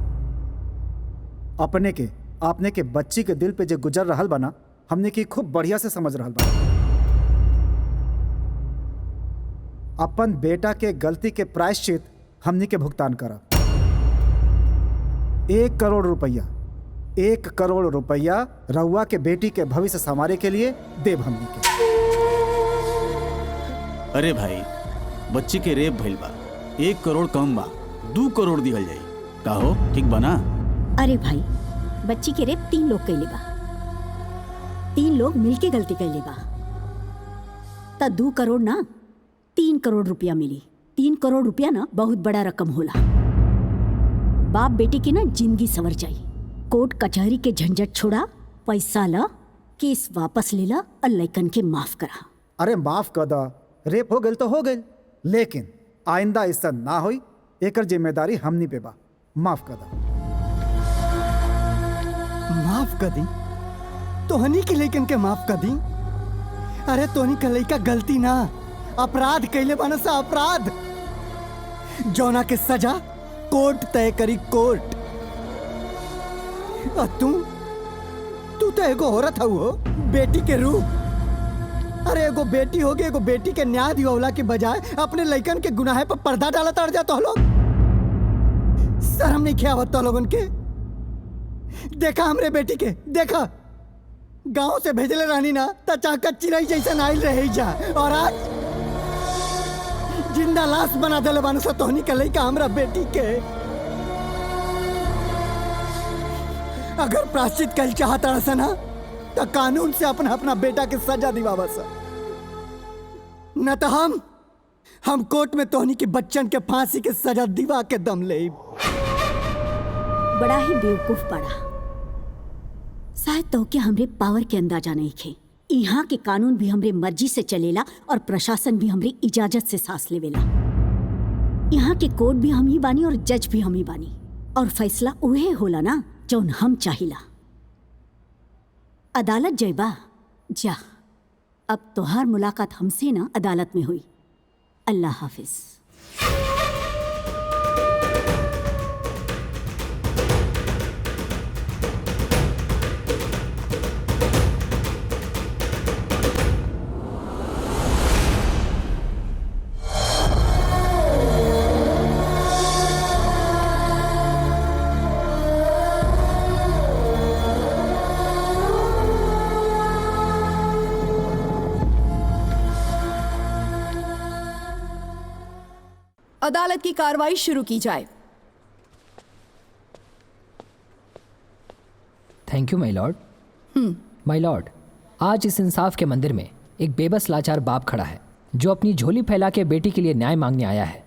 F: आपने के बच्ची के दिल पे जो गुजर रहल बा ना, हमने की खूब बढ़िया से समझ रहल बा। अपन बेटा के गलती के प्रायश्चित हमने के भुगतान करा। 1 करोड़ रुपया, 1 करोड़ रुपया रउआ के बेटी के भविष्य संवारे के लिए देव हमने के।
G: अरे भाई, बच्ची के रेप भइल बा, 1 करोड़ कम बा, 2 करोड़ दिहल जाई। का हो, ठीक बा ना?
E: अरे भाई, बच्ची के रेप 3 लोग कैले बा, 3 लोग मिलके गलती कैले बा। त 2 करोड़ ना 3 करोड़ रुपया मिली। 3 करोड़ रुपया ना बहुत बड़ा रकम होला। बाप बेटी की ना जिंदगी संवर जाई। कोर्ट कचहरी के झंझट छोड़ा, पैसा ला, केस वापस ले ला और लइकन के माफ करा।
F: अरे माफ कर दा, रेप हो गई तो हो गई, लेकिन आइंदा ऐसा ना होई, एकर जिम्मेदारी हमनी पे बा। माफ कर दा।
I: माफ कर दी? तोहनी के लइकन के माफ कर दी? अरे तोहनी के लइका गलती ना अपराध कैले बाना सा, अपराध जौना के सजा कोर्ट तय करी, कोर्ट। और तू तो एगो औरत हो, बेटी के रूप।
B: अरे एगो बेटी होगी, एगो बेटी के न्याय दिवला के बजाय अपने लइकन के गुनाहे पर पर्दा डाला तड़ जा तो लोग। शर्म नहीं खियावत तो लोगन के। देखा हमरे बेटी के, देखा गांव से भेजले रहनी ना त चाका चिड़ई जैसा आइल रहे जा, और आज जिंदा लाश बना देले बानु सा तोहनी के लइका हमरा बेटी के। अगर प्राश्चित कल चाहता रहा ना तो कानून से अपना अपना बेटा के सजा दिवावा सा, न तो हम कोर्ट में तोहनी के बच्चन के फांसी के सजा दिवा के दम ले।
E: बड़ा ही बेवकूफ पड़ा। शायद तो के हमरे पावर के अंदाजा नहीं खे। यहाँ के कानून भी हमरे मर्जी से चलेला और प्रशासन भी हमरे इजाजत से सांस लेवेला। यहाँ के कोर्ट भी हम ही बानी और जज भी हम ही बानी, और फैसला उहे होला ना जौन हम चाहिला। अदालत जयबा जा, अब तोहार मुलाकात हमसे ना अदालत में हुई। अल्लाह हाफिज।
H: अदालत की कार्रवाई शुरू की जाए।
O: Thank you my Lord. My Lord, आज इस इंसाफ के मंदिर में एक बेबस लाचार बाप खड़ा है जो अपनी झोली फैला के बेटी के लिए न्याय मांगने आया है।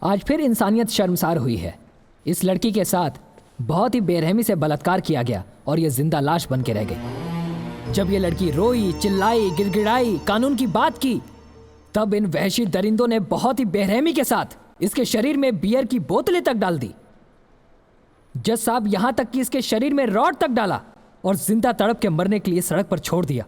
O: आज फिर इंसानियत शर्मसार हुई है। इस लड़की के साथ बहुत ही बेरहमी से बलात्कार किया गया और ये जिंदा लाश बन के रह गई। जब ये लड़की रोई, चिल्लाई, गिड़गिड़ाई, कानून की बात की, तब इन वहशी दरिंदों ने बहुत ही बेरहमी के साथ इसके शरीर में बियर की बोतलें तक डाल दी। जज साहब, यहां तक कि इसके शरीर में रॉड तक डाला और जिंदा तड़प के मरने के लिए सड़क पर छोड़ दिया।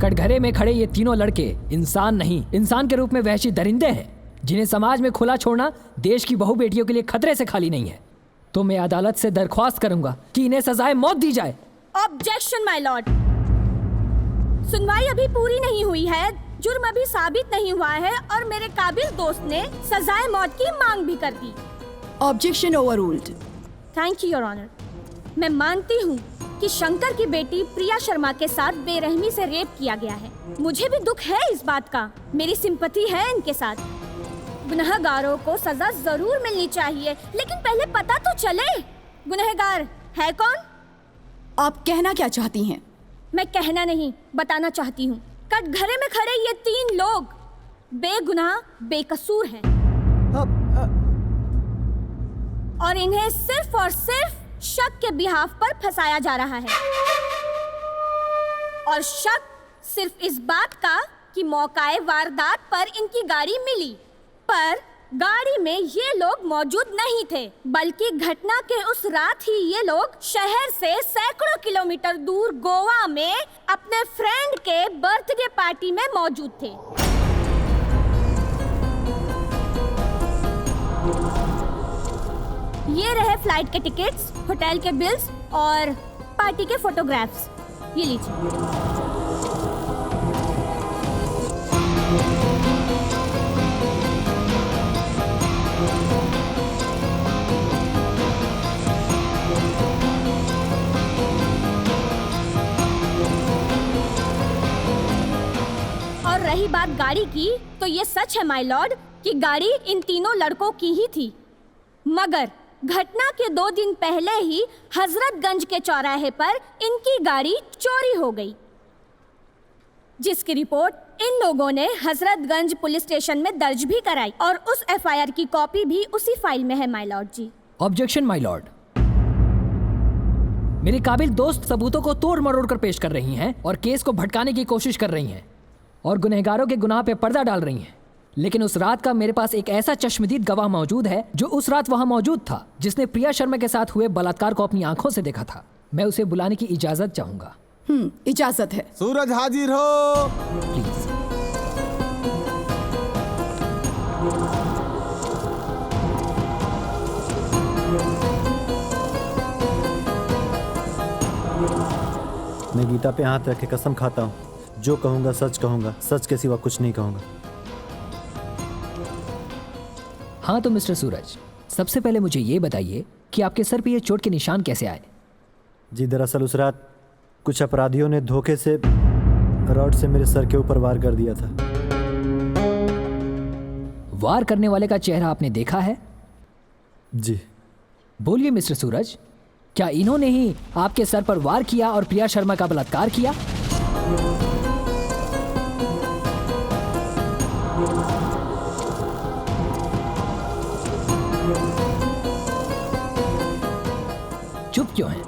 O: कटघरे में खड़े ये तीनों लड़के इंसान नहीं, इंसान के रूप में वहशी दरिंदे हैं, जिन्हें समाज में खुला छोड़ना देश की बहु बेटियों के लिए खतरे से खाली नहीं है। तो मैं अदालत से दरख्वास्त करूंगा कि इन्हें सजाए मौत दी जाए।
N: ऑब्जेक्शन माय लॉर्ड। सुनवाई अभी पूरी नहीं हुई है, जुर्म अभी साबित नहीं हुआ है और मेरे काबिल दोस्त ने सजाए मौत की मांग भी कर दी।
H: Objection overruled.
N: Thank you your honour. मैं मानती हूँ कि शंकर की बेटी प्रिया शर्मा के साथ बेरहमी से रेप किया गया है। मुझे भी दुख है इस बात का, मेरी सिंपैथी है इनके साथ। गुनहगारों को सजा जरूर मिलनी चाहिए, लेकिन पहले पता तो चले गुनहगार है कौन।
H: आप कहना क्या चाहती हैं?
N: मैं कहना नहीं, बताना चाहती हूँ। कटघरे में खड़े ये तीन लोग बेगुनाह बेकसूर हैं और इन्हें सिर्फ और सिर्फ शक के बिहाफ पर फंसाया जा रहा है, और शक सिर्फ इस बात का कि मौकाए वारदात पर इनकी गाड़ी मिली, पर गाड़ी में ये लोग मौजूद नहीं थे, बल्कि घटना के उस रात ही ये लोग शहर से सैकड़ों किलोमीटर दूर गोवा में अपने फ्रेंड के बर्थडे पार्टी में मौजूद थे। ये रहे फ्लाइट के टिकट्स, होटल के बिल्स और पार्टी के फोटोग्राफ्स। ये लीजिए। और रही बात गाड़ी की, तो ये सच है माय लॉर्ड कि गाड़ी इन तीनों लड़कों की ही थी, मगर घटना के 2 दिन पहले ही हजरतगंज के चौराहे पर इनकी गाड़ी चोरी हो गई, जिसकी रिपोर्ट इन लोगों ने हजरतगंज पुलिस स्टेशन में दर्ज भी कराई और उस एफआईआर की कॉपी भी उसी फाइल में है माय लॉर्ड जी।
O: ऑब्जेक्शन माय लॉर्ड। मेरे काबिल दोस्त सबूतों को तोड़ मरोड़ कर पेश कर रही हैं और केस को भटकाने की कोशिश कर रही हैं और गुनहगारों के गुनाह पे पर्दा डाल रही हैं, लेकिन उस रात का मेरे पास एक ऐसा चश्मदीद गवाह मौजूद है जो उस रात वहां मौजूद था, जिसने प्रिया शर्मा के साथ हुए बलात्कार को अपनी आंखों से देखा था। मैं उसे बुलाने की इजाजत चाहूंगा।
H: इजाजत है।
R: सूरज हाजिर हो।
O: प्लीज।
M: गीता पे हाथ रख के कसम खाता हूँ, जो कहूँगा सच कहूँगा, सच के सिवा कुछ नहीं कहूँगा।
O: हाँ तो मिस्टर सूरज, सबसे पहले मुझे ये बताइए कि आपके सर पे ये चोट के निशान कैसे आए?
M: जी दरअसल उस रात कुछ अपराधियों ने धोखे से रॉड से मेरे सर के ऊपर वार कर दिया था।
O: वार करने वाले का चेहरा आपने देखा है?
M: जी।
O: बोलिए मिस्टर सूरज, क्या इन्होंने ही आपके सर पर वार किया और प्रिया शर्मा का बलात्कार किया? चुप क्यों हैं?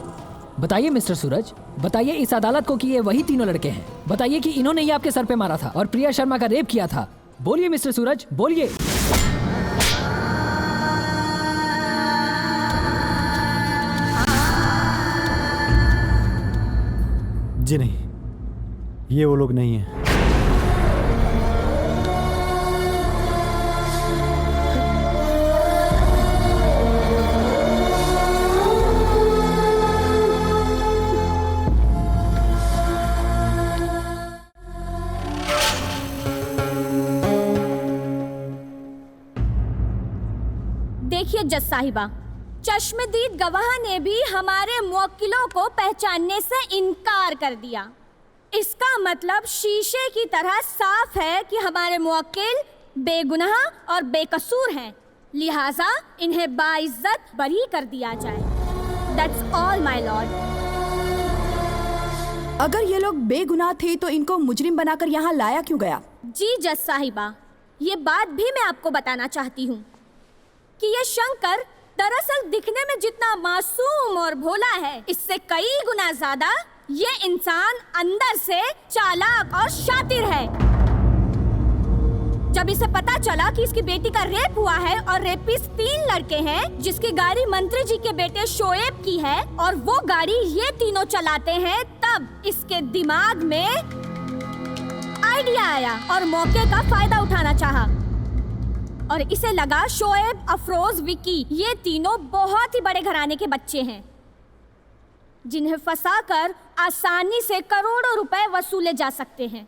O: बताइए मिस्टर सूरज, बताइए इस अदालत को कि ये वही तीनों लड़के हैं। बताइए कि इन्होंने ही आपके सर पे मारा था और प्रिया शर्मा का रेप किया था। बोलिए मिस्टर सूरज, बोलिए।
M: जी नहीं, ये वो लोग नहीं हैं।
N: देखिए जज साहिबा, चश्मदीद गवाह ने भी हमारे मुवक्किलों को पहचानने से इनकार कर दिया। इसका मतलब शीशे की तरह साफ है कि हमारे मुवक्किल बेगुनाह और बेकसूर हैं, लिहाजा इन्हें बाइज्जत बरी कर दिया जाए। That's all, my lord.
H: अगर ये लोग बेगुनाह थे तो इनको मुजरिम बनाकर यहाँ लाया क्यों गया?
N: जी जज साहिबा, ये बात भी मैं आपको बताना चाहती हूँ कि ये शंकर दरअसल दिखने में जितना मासूम और भोला है, इससे कई गुना ज्यादा ये इंसान अंदर से चालाक और शातिर है। जब इसे पता चला कि इसकी बेटी का रेप हुआ है और रेपिस्ट 3 लड़के हैं, जिसकी गाड़ी मंत्री जी के बेटे शोएब की है और वो गाड़ी ये तीनों चलाते हैं, तब इसके दिमाग में आइडिया आया और मौके का फायदा उठाना चाहा। और इसे लगा शोएब, अफरोज, विकी ये तीनों बहुत ही बड़े घराने के बच्चे हैं, जिन्हें फंसाकर आसानी से करोड़ों रुपए वसूले जा सकते हैं।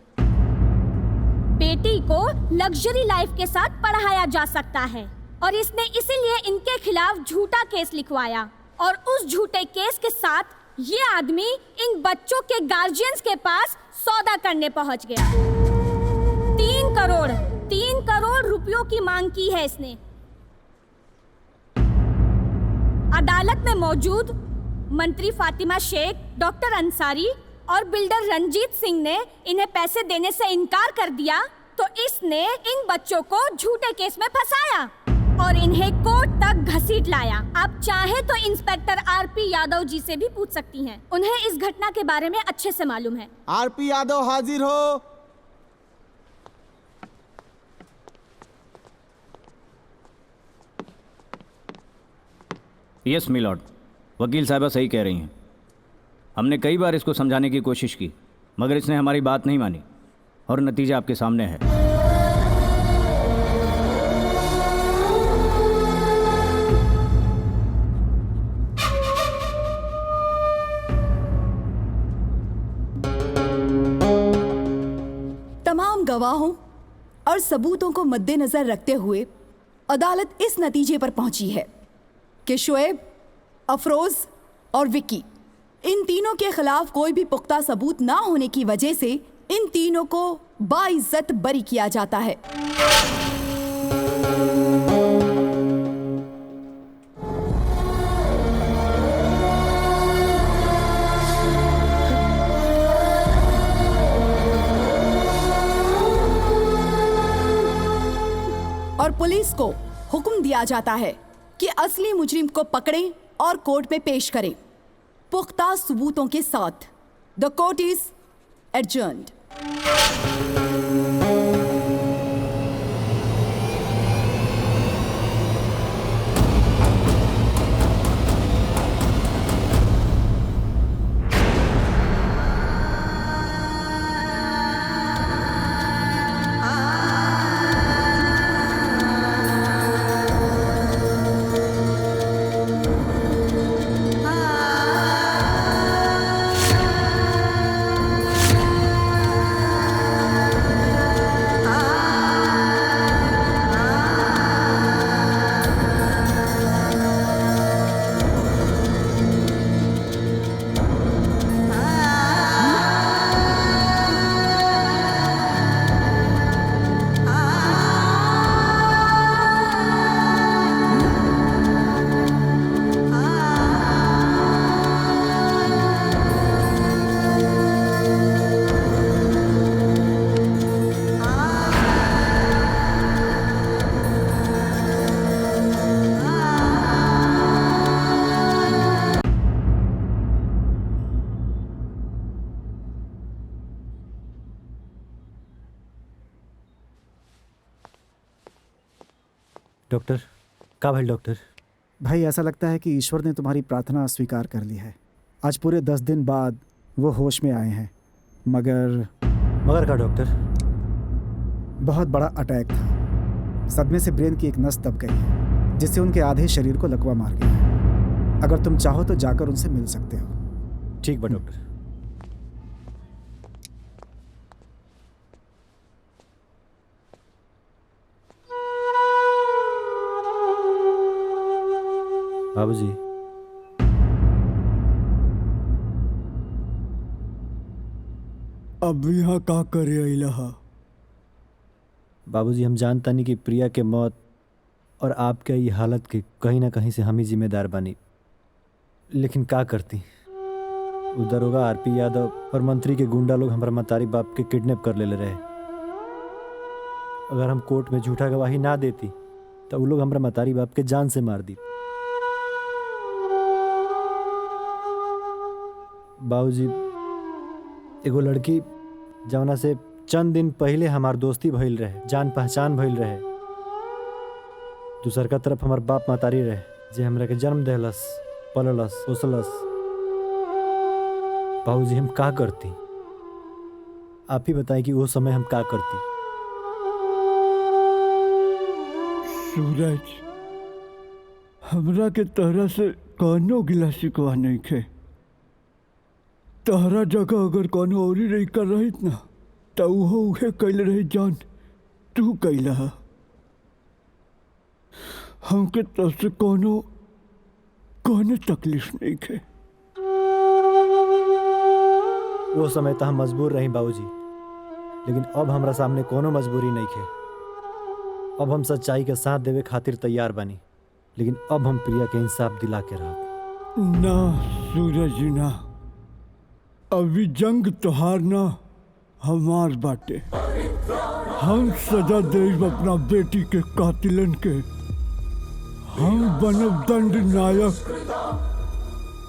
N: बेटी को लग्जरी लाइफ के साथ पढ़ाया जा सकता है और इसने इसीलिए इनके खिलाफ झूठा केस लिखवाया और उस झूठे केस के साथ ये आदमी इन बच्चों के गार्जियंस के पास सौदा करने पहुंच गया। 3 करोड़ रुपयों की मांग की है इसने। अदालत में मौजूद मंत्री फातिमा शेख, डॉक्टर अंसारी और बिल्डर रंजीत सिंह ने इन्हें पैसे देने से इनकार कर दिया, तो इसने इन बच्चों को झूठे केस में फंसाया और इन्हें कोर्ट तक घसीट लाया। आप चाहे तो इंस्पेक्टर आरपी यादव जी से भी पूछ सकती हैं, उन्हें इस घटना के बारे में अच्छे से मालूम है।
R: आरपी यादव हाजिर हो।
A: यस मिलॉर्ड, वकील साहबा सही कह रही हैं। हमने कई बार इसको समझाने की कोशिश की, मगर इसने हमारी बात नहीं मानी और नतीजा आपके सामने है।
H: तमाम गवाहों और सबूतों को मद्देनजर रखते हुए अदालत इस नतीजे पर पहुंची है कि शोएब, अफरोज और विक्की, इन तीनों के खिलाफ कोई भी पुख्ता सबूत ना होने की वजह से इन तीनों को बाइज्जत बरी किया जाता है। और पुलिस को हुक्म दिया जाता है कि असली मुजरिम को पकड़ें और कोर्ट में पेश करें पुख्ता सबूतों के साथ। द कोर्ट इज एडजर्न्ड।
M: डॉक्टर का भाई डॉक्टर?
F: भाई ऐसा लगता है कि ईश्वर ने तुम्हारी प्रार्थना स्वीकार कर ली है। आज पूरे 10 दिन बाद वो होश में आए हैं, मगर
M: का डॉक्टर?
F: बहुत बड़ा अटैक था। सदमे से ब्रेन की एक नस दब गई है, जिससे उनके आधे शरीर को लकवा मार गया है। अगर तुम चाहो तो जाकर उनसे मिल सकते हो।
M: ठीक बा डॉक्टर। बाबूजी,
B: अब यहाँ का करे अइला?
M: बाबूजी, हम जानता नहीं कि प्रिया के मौत और आपके ये हालत के कहीं ना कहीं से हम ही जिम्मेदार बनी, लेकिन का करती? वो दरोगा आरपी यादव और मंत्री के गुंडा लोग हमारे मतारी बाप के किडनैप कर ले रहे। अगर हम कोर्ट में झूठा गवाही ना देती तो वो लोग हमारे मतारी बाप के जान से मार दी। बाबूजी, एगो लड़की जवना से चंद दिन पहले हमार दोस्ती भइल रहे, जान पहचान भइल रहे, दूसर का तरफ हमार बाप मातारी रहे, जे हमरा के जन्म देहलस, पललस, पोसलस। बाबूजी, हम का करती? आप ही बताएं कि वो समय हम का करती।
B: सूरज, हमरा के तहरा से कौनो गिला शिकवा नहीं खे। तहरा जगह अगर कौनो औरी रही कर रहित ना तो उहे कैल रही जान तू कैला। हमके तरफ से कौनो तकलीफ नहीं खे।
M: वो समय तो हम मजबूर रही बाबूजी, लेकिन अब हमरा सामने कोनो मजबूरी नहीं खे। अब हम सच्चाई के साथ देवे खातिर तैयार बनी, लेकिन अब हम प्रिया के इंसाफ दिला के रह।
B: ना सूरज ना, अभी जंग तोहार ना हमार बाटे। हम सजा देब अपना बेटी के कातिलन के। हम बनब दंड नायक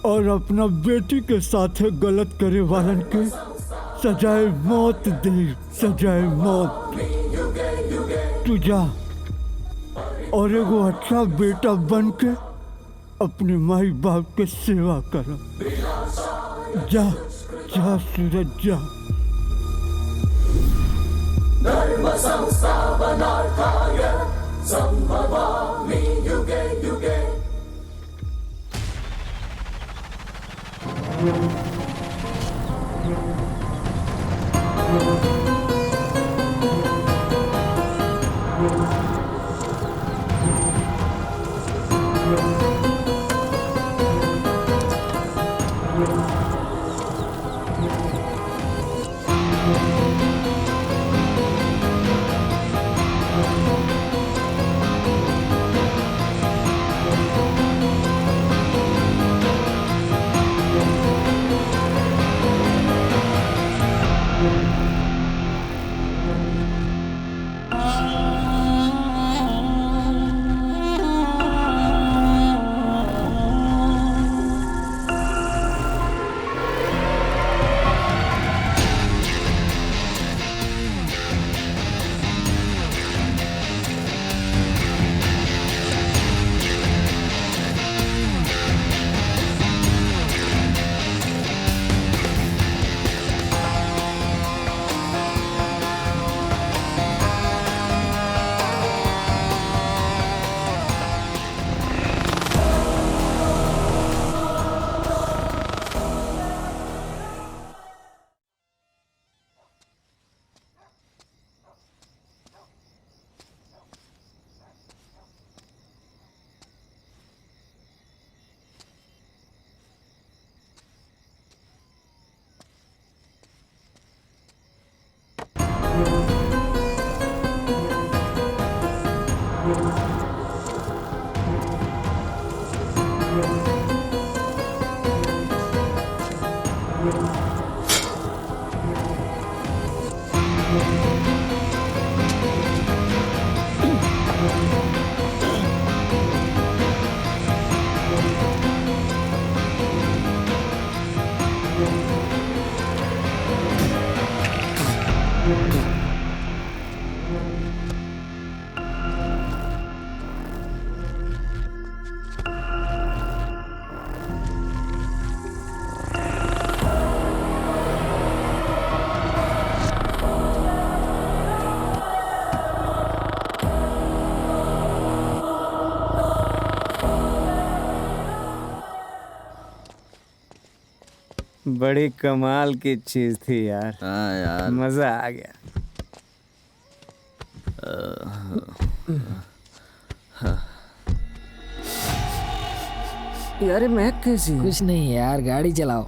B: और अपना बेटी के साथे गलत करे वालन के सजाए मौत दे, सजाए मौत। तू जा और एगो अच्छा बेटा बन के अपने माई बाप के सेवा कर। जा जा सूरज जा।
S: धर्म संस्थापनार्थाय संभवामि युगे युगे।
P: बड़ी कमाल की चीज थी यार।
Q: हाँ यार,
P: मजा आ गया।
K: यार मैं कैसी?
O: कुछ नहीं यार, गाड़ी चलाओ।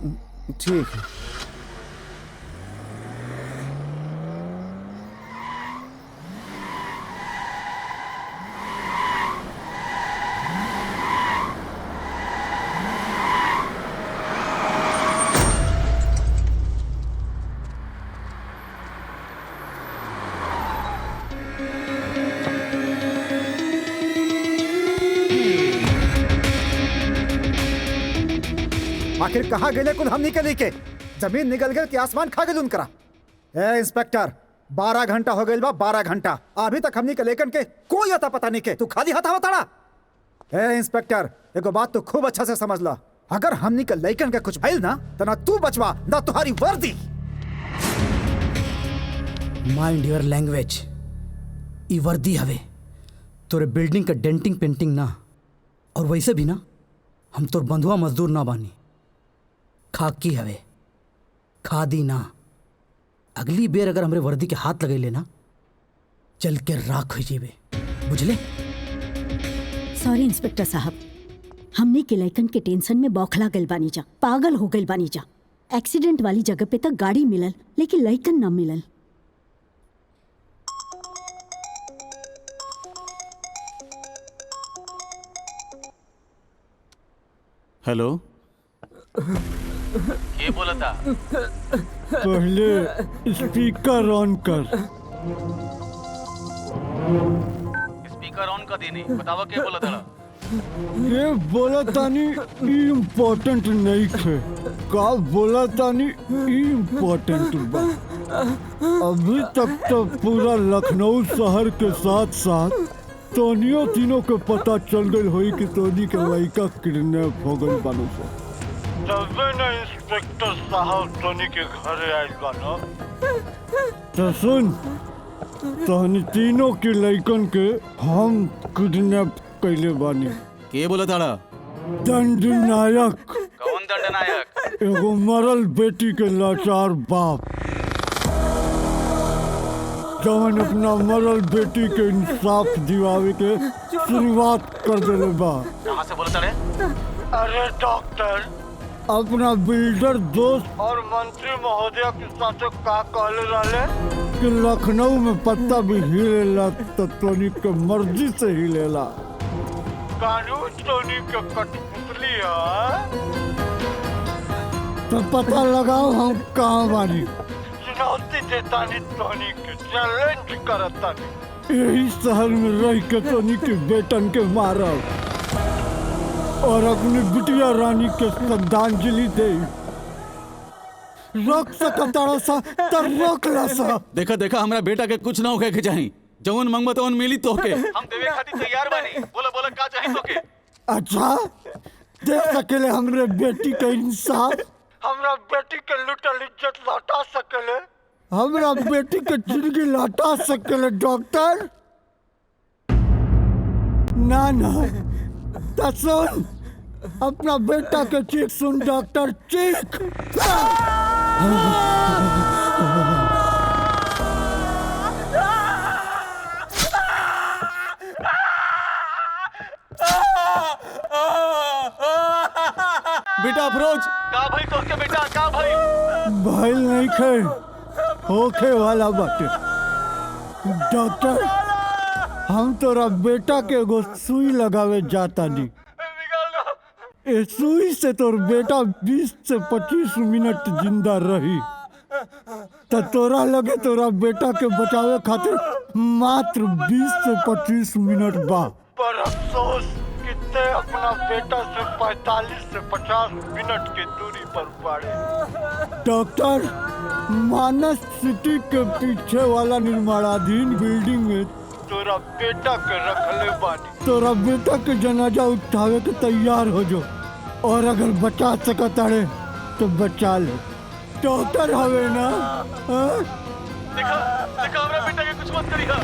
K: ठीक है।
F: आखिर कहाँ गेले कुल हमनी के लेके? जमीन निकल गए कि आसमान खा गए उनकरा? ए इंस्पेक्टर, 12 घंटा हो गए बा, 12 घंटा अभी तक हमनी के लेकन के कोई अता पता नहीं के। तू खाली हाथ आवताड़ा? ए इंस्पेक्टर, एगो बात तो खूब अच्छा से समझ ला, अगर हमनी के लेकन के कुछ भइल ना तो ना तू बचवा ना तुम्हारी वर्दी।
D: Mind your language. ई वर्दी हवे तोरे बिल्डिंग का डेंटिंग पेंटिंग ना, और वैसे भी ना हम तोर बंधुआ मजदूर ना बानी। खाकी हवे, खादी ना। अगली बेर अगर हमरे वर्दी के हाथ लगे लेना चल के राख हो जेबे, बुझले?
E: सॉरी इंस्पेक्टर साहब, हमने के लइकन के टेंशन में बौखला गइल बानी जा, पागल हो गइल बानी जा। एक्सीडेंट वाली जगह पे तक गाड़ी मिलल लेकिन लइकन ना मिलल।
G: हेलो, ये बोला था?
B: पहले स्पीकर ऑन कर।
G: स्पीकर ऑन कर देनी, बतावा क्या बोला था?
B: ये बोला तानी इम्पोर्टेंट नहीं थे, का बोला तानी इम्पोर्टेंट बा। अभी तक तो पूरा लखनऊ शहर के साथ साथ तोनियो तीनों के पता चल गई होई कि तोनी के लड़का किडनैप हो गई बानो से। तबे ना इंस्पेक्टर साहब तोनी के घरे आइल बानो। तो सुन, तोनी तीनों के लड़कन के हम किडनैप कैले बानी।
G: के बोला था?
B: दंडनायक।
G: कौन दंडनायक?
B: एगो मरल बेटी के लाचार बाप, जवन अपना मरल बेटी के इंसाफ दिवावे के शुरुआत कर देले बा।
G: कहाँ से बोला था?
B: अरे डॉक्टर, अपना बिल्डर दोस्त और मंत्री महोदय के साथ का कहले रहले कि लखनऊ में पत्ता भी हिलेला तो तोनी के मर्जी से हिलेला। कानून तोनी के कठपुतली है, तो पता लगाओ हम कहाँ बानी। चुनौती देता नहीं तोनी के, चैलेंज करता नहीं। यही शहर में रह के तोनी के बेटन के मारब और अपनी बिटिया रानी के श्रद्धांजलि दे। रोक सकता सा तो रोक ला सा।
G: देखा देखा, हमरा बेटा के कुछ ना होके के चाहिए। जवन मंगवा तवन मिली तोके। हम देवे खातिर तैयार बानी। बोला बोला का चाहिए तोके?
B: अच्छा, दे सकेले हमरे बेटी के इंसाफ? हमरा बेटी के लुटल इज्जत लौटा सकेले? हमरा बेटी के जिंदगी लौटा सकेले डॉक्टर? ना ना, तो सुन, अपना बेटा के चीख सुन डॉक्टर, चीख।
G: बेटा अफरोज, का भाई तो के बेटा का भाई?
B: भाई नहीं खे, होखे वाला बाटे। डॉक्टर, हम तोरा बेटा के एगो सुई लगावे जाता नहीं। ए सुई से तोर बेटा 20 से 25 मिनट जिंदा रही। तो तोरा लगे तोरा बेटा के बचावे खातिर मात्र 20 से 25 मिनट बा। पर अफसोस कितने अपना बेटा से 45 से 50 मिनट की दूरी पर पड़े। डॉक्टर, मानस सिटी के पीछे वाला निर्माणाधीन बिल्डिंग में तोरा बेटा के रखले बानी। तोरा बेटा के जनाजा उठावे के तैयार हो जो, और अगर बचा सकता है तो बचा ले। डॉक्टर हवे ना?
G: देखा देखा, हमरा बेटा के कुछ मत करिहा।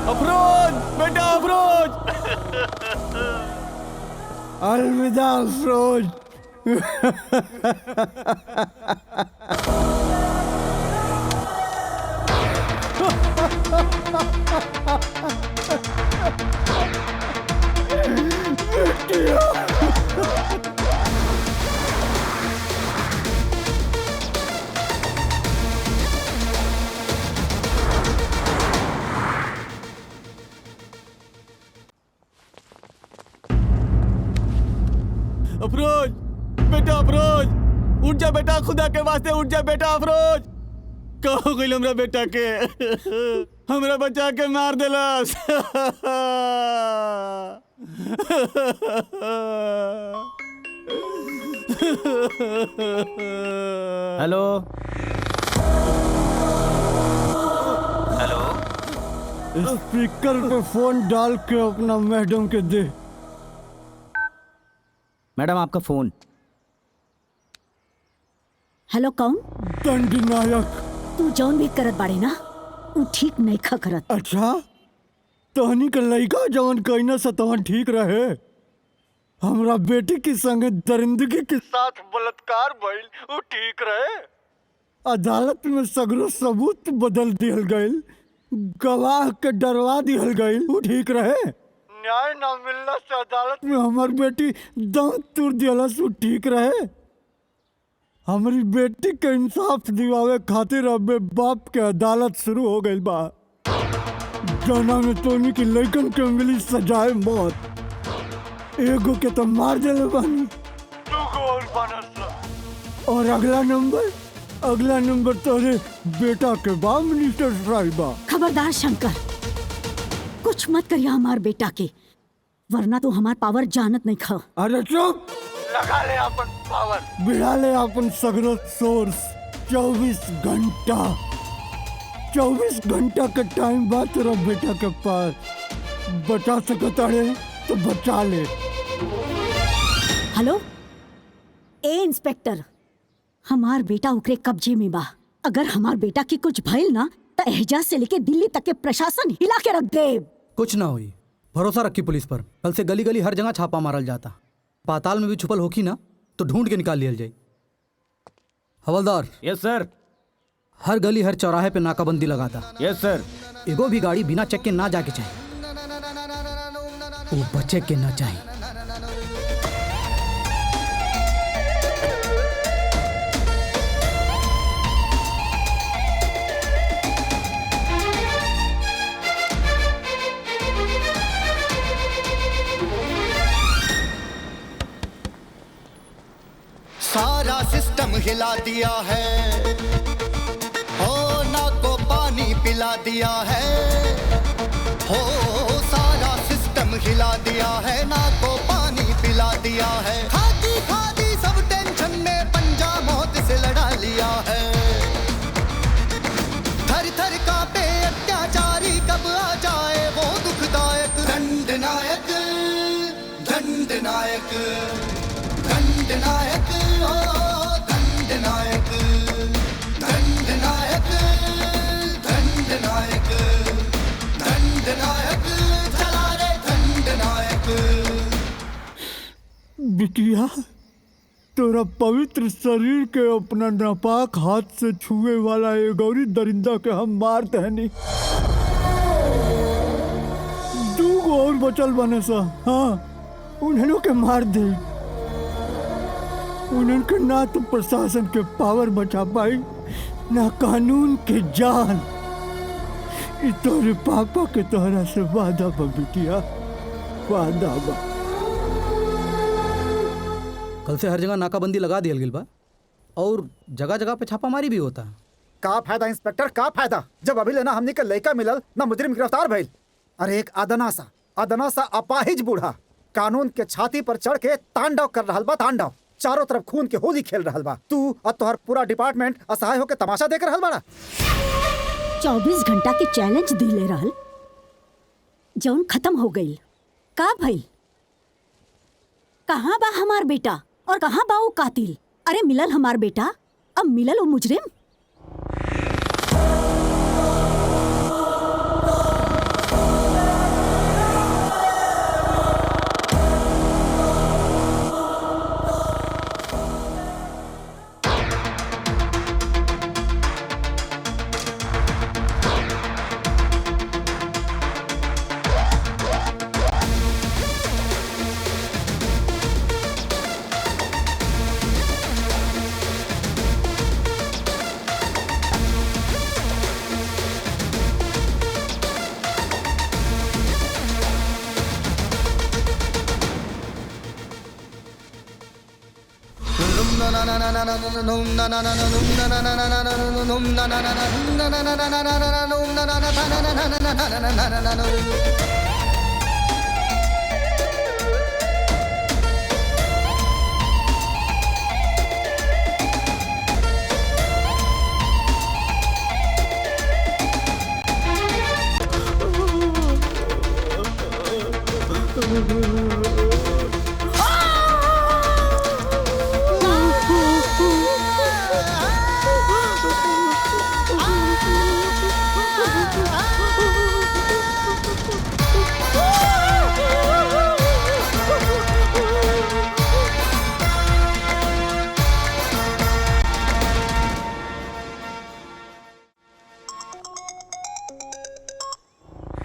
G: अफरोज, बेटा अफरोज।
B: अलविदा अफरोज।
G: अफरोज, बेटा अफरोज, उठ जा बेटा, खुदा के वास्ते उठ जा बेटा अफरोज। का हो गइल हमरा बेटा के? हमरा बच्चा के मार देलस।
A: हेलो
B: स्पीकर पे फोन डाल के अपना मैडम के दे।
A: मैडम आपका फोन।
E: हेलो कौन?
B: दंडनायक।
E: तू जौन भी करत बाड़े ना उ ठीक नहीं खा करत।
B: अच्छा तहनी के लइका जवन कइना से तवन ठीक रहे। हमरा बेटी की संगे दरिंदगी के साथ बलात्कार भइल उ ठीक रहे। अदालत में सगरो सबूत बदल दिहल गइल, गवाह के डरवा दिहल गइल उ ठीक रहे। न्याय ना मिलने से अदालत में हमार बेटी दम तोड़ दिहलस उ ठीक रहे। हमारी बेटी के इंसाफ दिवावे खातिर अबे बाप के अदालत शुरू हो गई बा। जौना में तोनी की लइकन के मिली सजाए मौत। एगो के तो मार देले बानी, दूगो और बनस। और अगला नंबर तोरे बेटा के बा, मिनिस्टर साहब बा।
E: खबरदार शंकर, कुछ मत करिया हमार बेटा के, वरना तू हमार पावर जानत नहीं खा।
B: अरे चुप, लगा ले अपन पावर, बिड़ा ले अपन सगरो सोर्स। 24 घंटा का टाइम बा तेरा बेटा के पास। बचा सकता है तो बचा ले।
E: हेलो ए इंस्पेक्टर, हमार बेटा ओकरे कब्जे में बा। अगर हमार बेटा की कुछ भइल ना तो एहजाज से लेके दिल्ली तक के प्रशासन हिला के रख दे।
D: कुछ ना हुई, भरोसा रखी पुलिस पर। कल से गली गली हर जगह छापा मारल जाता। पाताल में भी छुपल होखी ना तो ढूंढ के निकाल लियल जाए। हवलदार।
A: यस सर।
D: हर गली हर चौराहे पे नाकाबंदी लगाता।
A: यस सर।
D: एगो भी गाड़ी बिना चेक के ना जाके चाहे, वो बचे के ना चाहे।
S: सारा सिस्टम हिला दिया है, हो ना को पानी पिला दिया है। हो सारा सिस्टम हिला दिया है, ना को पानी पिला दिया है। खादी खादी सब टेंशन में पंजा मौत से लड़ा लिया है। थर थर कांपे अत्याचारी, कब आ जाए वो दुखदायक। दंडनायक दंडनायक दंडनायक, ओ दंडनायक दंडनायक दंडनायक दंडनायक, चला रे दंडनायक।
B: बिटिया, तोरा पवित्र शरीर के अपना नापाक हाथ से छुए वाला ये गौरी दरिंदा के हम मार दहनी। दूगो और बचल बने सा। हाँ, उन्हें के मार दे। उनके ना तो प्रशासन के पावर बचा पाई, ना कानून के जान। ई तोरे पापा के तोहरा से वादा बा बिटिया, वादा बा।
D: कल से हर जगह नाकाबंदी लगा दियल गेल बा और जगह जगह पे छापामारी भी होता।
F: का फायदा इंस्पेक्टर, का फायदा जब अभी लेना हमने के लड़का मिलल ना मुजरिम गिरफ्तार भइल। अरे एक अदना सा अपाहिज बूढ़ा कानून के छाती पर चढ़ के तांडव कर रहल बा। तांडव, चारों तरफ खून के होली खेल रहल बा। तू और तोहर पूरा डिपार्टमेंट असहाय होके तमाशा देख रहल बाड़ा।
E: 24 घंटा के चैलेंज दिले रहल, जौन खत्म हो गई। का भाई, कहाँ बा हमार बेटा और कहाँ बा वो कातिल? अरे मिलल हमार बेटा, अब मिलल वो मुजरिम।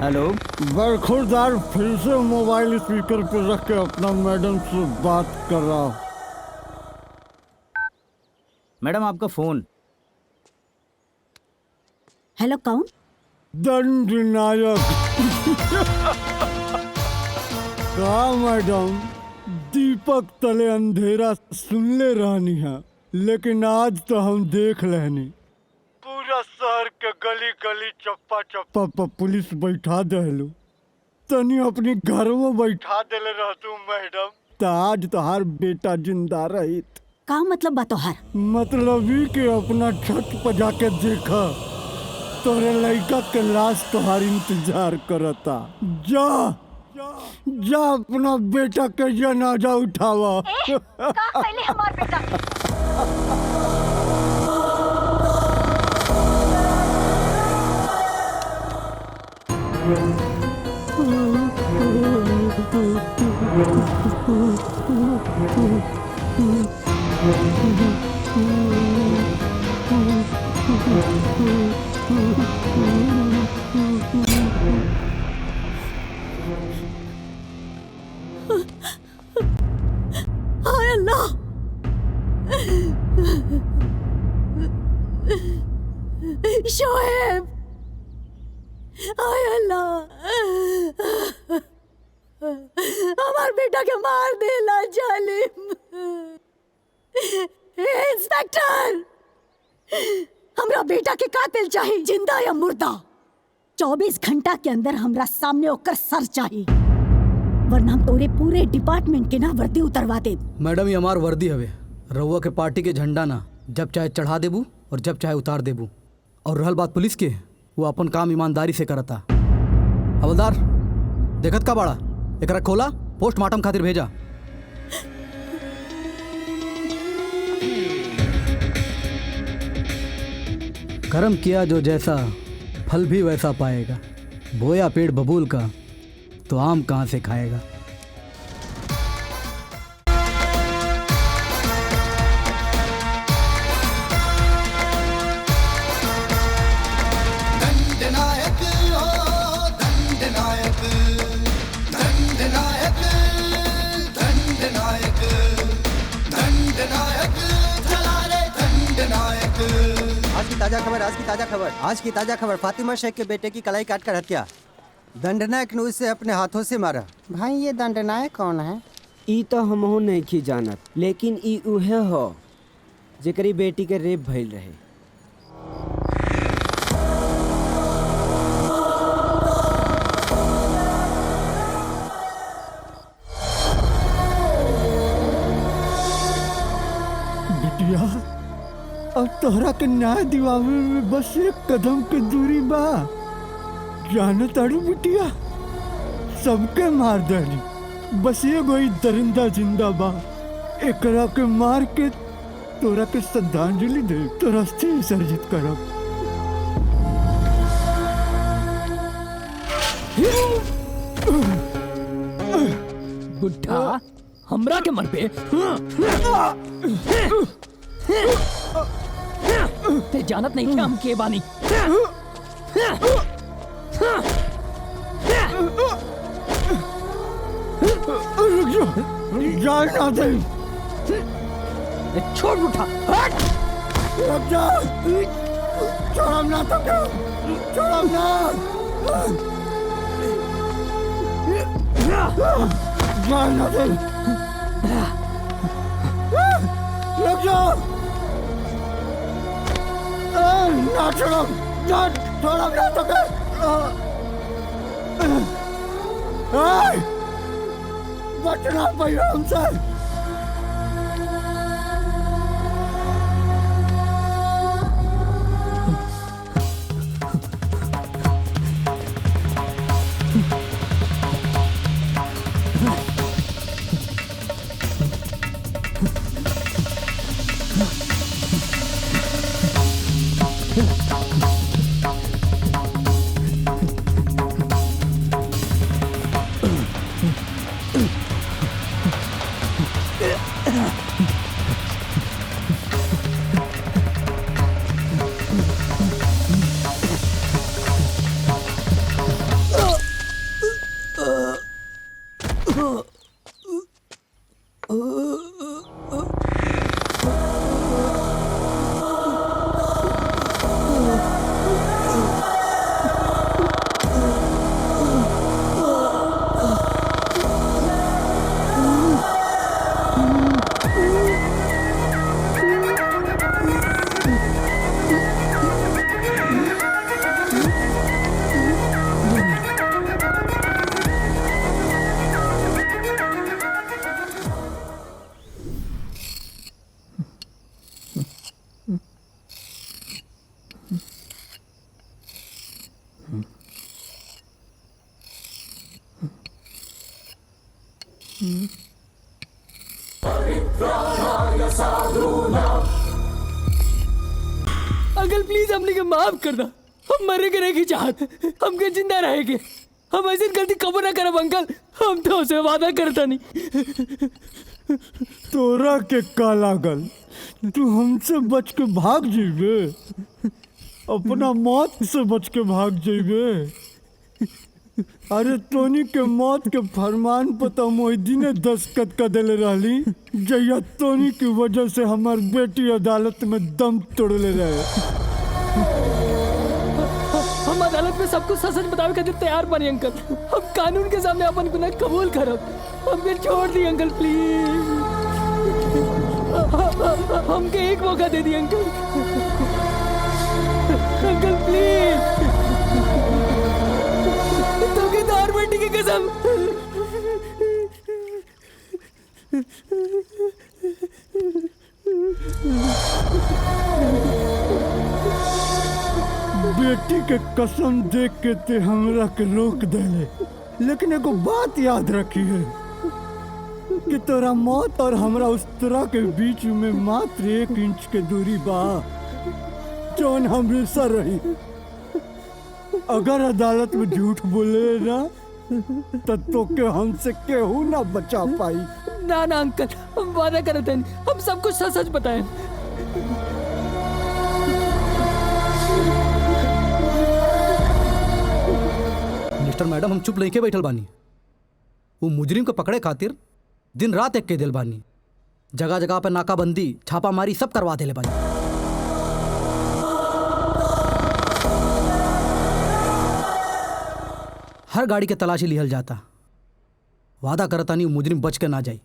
A: हेलो।
B: बरखुरदार फिर से मोबाइल स्पीकर पर रख के अपना मैडम से बात कर रहा हूँ।
A: मैडम आपका फोन।
E: हेलो कौन?
B: दंड नायक। का मैडम, दीपक तले अंधेरा सुनले रहनी है, लेकिन आज तो हम देख लेनी। पूरा शहर के गली गली चप्पा चप्पा पर पुलिस बैठा देलू। तनी अपनी घर में बैठा देले रहतू मैडम, तो आज तोहार बेटा जिंदा रहित।
E: का मतलब बा तोहार?
B: मतलब ही कि अपना छत पर जाके देखा, तोरे लड़का के लाश तोहार इंतजार करता। जा जा अपना बेटा के जनाजा उठावा।
E: पहले हमार बेटा हाय अल्लाह, शोएब, हाय अल्लाह, हमार बेटा के मार देला जालिम। इंस्पेक्टर, हमरा बेटा के कातिल चाहिए, जिंदा या मुर्दा। 24 घंटा के अंदर हमरा सामने होकर सर चाहिए, वरना हम तोरे पूरे डिपार्टमेंट के ना वर्दी उतरवा दे।
D: मैडम ये हमार वर्दी हवे, रउआ के पार्टी के झंडा ना जब चाहे चढ़ा देबू और जब चाहे उतार देबू। और रहल बात पुलिस के, वो अपन काम ईमानदारी से करता। हवलदार देखत का बाड़ा, एकरा खोला, पोस्टमार्टम खातिर भेजा। कर्म किया जो जैसा, फल भी वैसा पाएगा। बोया पेड़ बबूल का, तो आम कहाँ से खाएगा।
S: दंडनायक हो दंडनायक, दंडनायक, दंडनायक, दंडनायक, चला रे दंडनायक।
J: आज की ताजा खबर, आज की ताजा खबर, आज की ताजा खबर। फातिमा शेख के बेटे की कलाई काटकर हत्या। दंडनायक ने उसे अपने हाथों से मारा।
K: भाई ये दंडनायक कौन है? ई तो हमहू नहीं की जानत, लेकिन ई उहे हो जेकरी बेटी के रेप भइल रहे।
B: बिटिया, अब तोहरा के न्याय दिवावे में बस एक कदम के दूरी बा। जाने ताड़ी बिटिया, सबके मार देली, बस ये कोई दरिंदा जिंदा बा। एकरा के मार के तोरा के श्रद्धांजलि दे, तोरा अस्थि विसर्जित करब।
O: बुढ़ा हमरा के मन पे ते जानत नहीं क्या हम के बानी।
B: जाए ना दे,
O: छोड़ उठा, हट,
B: रुक जा, छोड़म ना तो क्या, छोड़म ना, जाए ना दे, रुक जा, ना छोड़ो, ना छोड़ो, ना तो कर। बचना भैया हमसे।
O: अंकल प्लीज हमने के माफ कर दा। हम मरे के नहीं चाहत, हमके जिंदा रहेगे। हम ऐसी गलती कबो ना करब अंकल। हम तो उसे वादा करता नहीं।
B: तोरा के काला गल, तू हमसे बच के भाग जेबे, अपना मौत से बच के भाग जेबे। अरे तोनी के मौत के फरमान पर तो मोहिदीने दस्तखत कर देले रहली, जया तोनी की वजह से हमार बेटी अदालत में दम तोड़ले रहे।
O: हम अदालत में सबको सच बतावे खातिर तैयार बनी अंकल। हम कानून के सामने अपन गुनाह कबूल करब। हमके छोड़ दी अंकल प्लीज। हमके एक मौका दे दी अंकल। Uncle please. तुमके तो और बेटी की कसम।
B: बेटी के कसम देख के ते हमरा के रोक देले, लेकिन एगो बात याद रखी है कि तोरा मौत और हमरा उस्तरा के बीच में मात्र 1 इंच के दूरी बा, जौन हमेशा रही। अगर अदालत में झूठ बोले ना तो के हमसे केहू ना बचा पाई।
O: ना ना अंकल, हम वादा करते हैं, हम सब कुछ सच सच बताएं।
D: मिस्टर मैडम, हम चुप लेके बैठल बानी। वो मुजरिम को पकड़े खातिर दिन रात एक के दिल बानी। जगह जगह पे नाकाबंदी, छापामारी सब करवा देले बानी। हर गाड़ी के तलाशी लिहल जाता। वादा करता नहीं वो मुजरिम बच के ना जाए।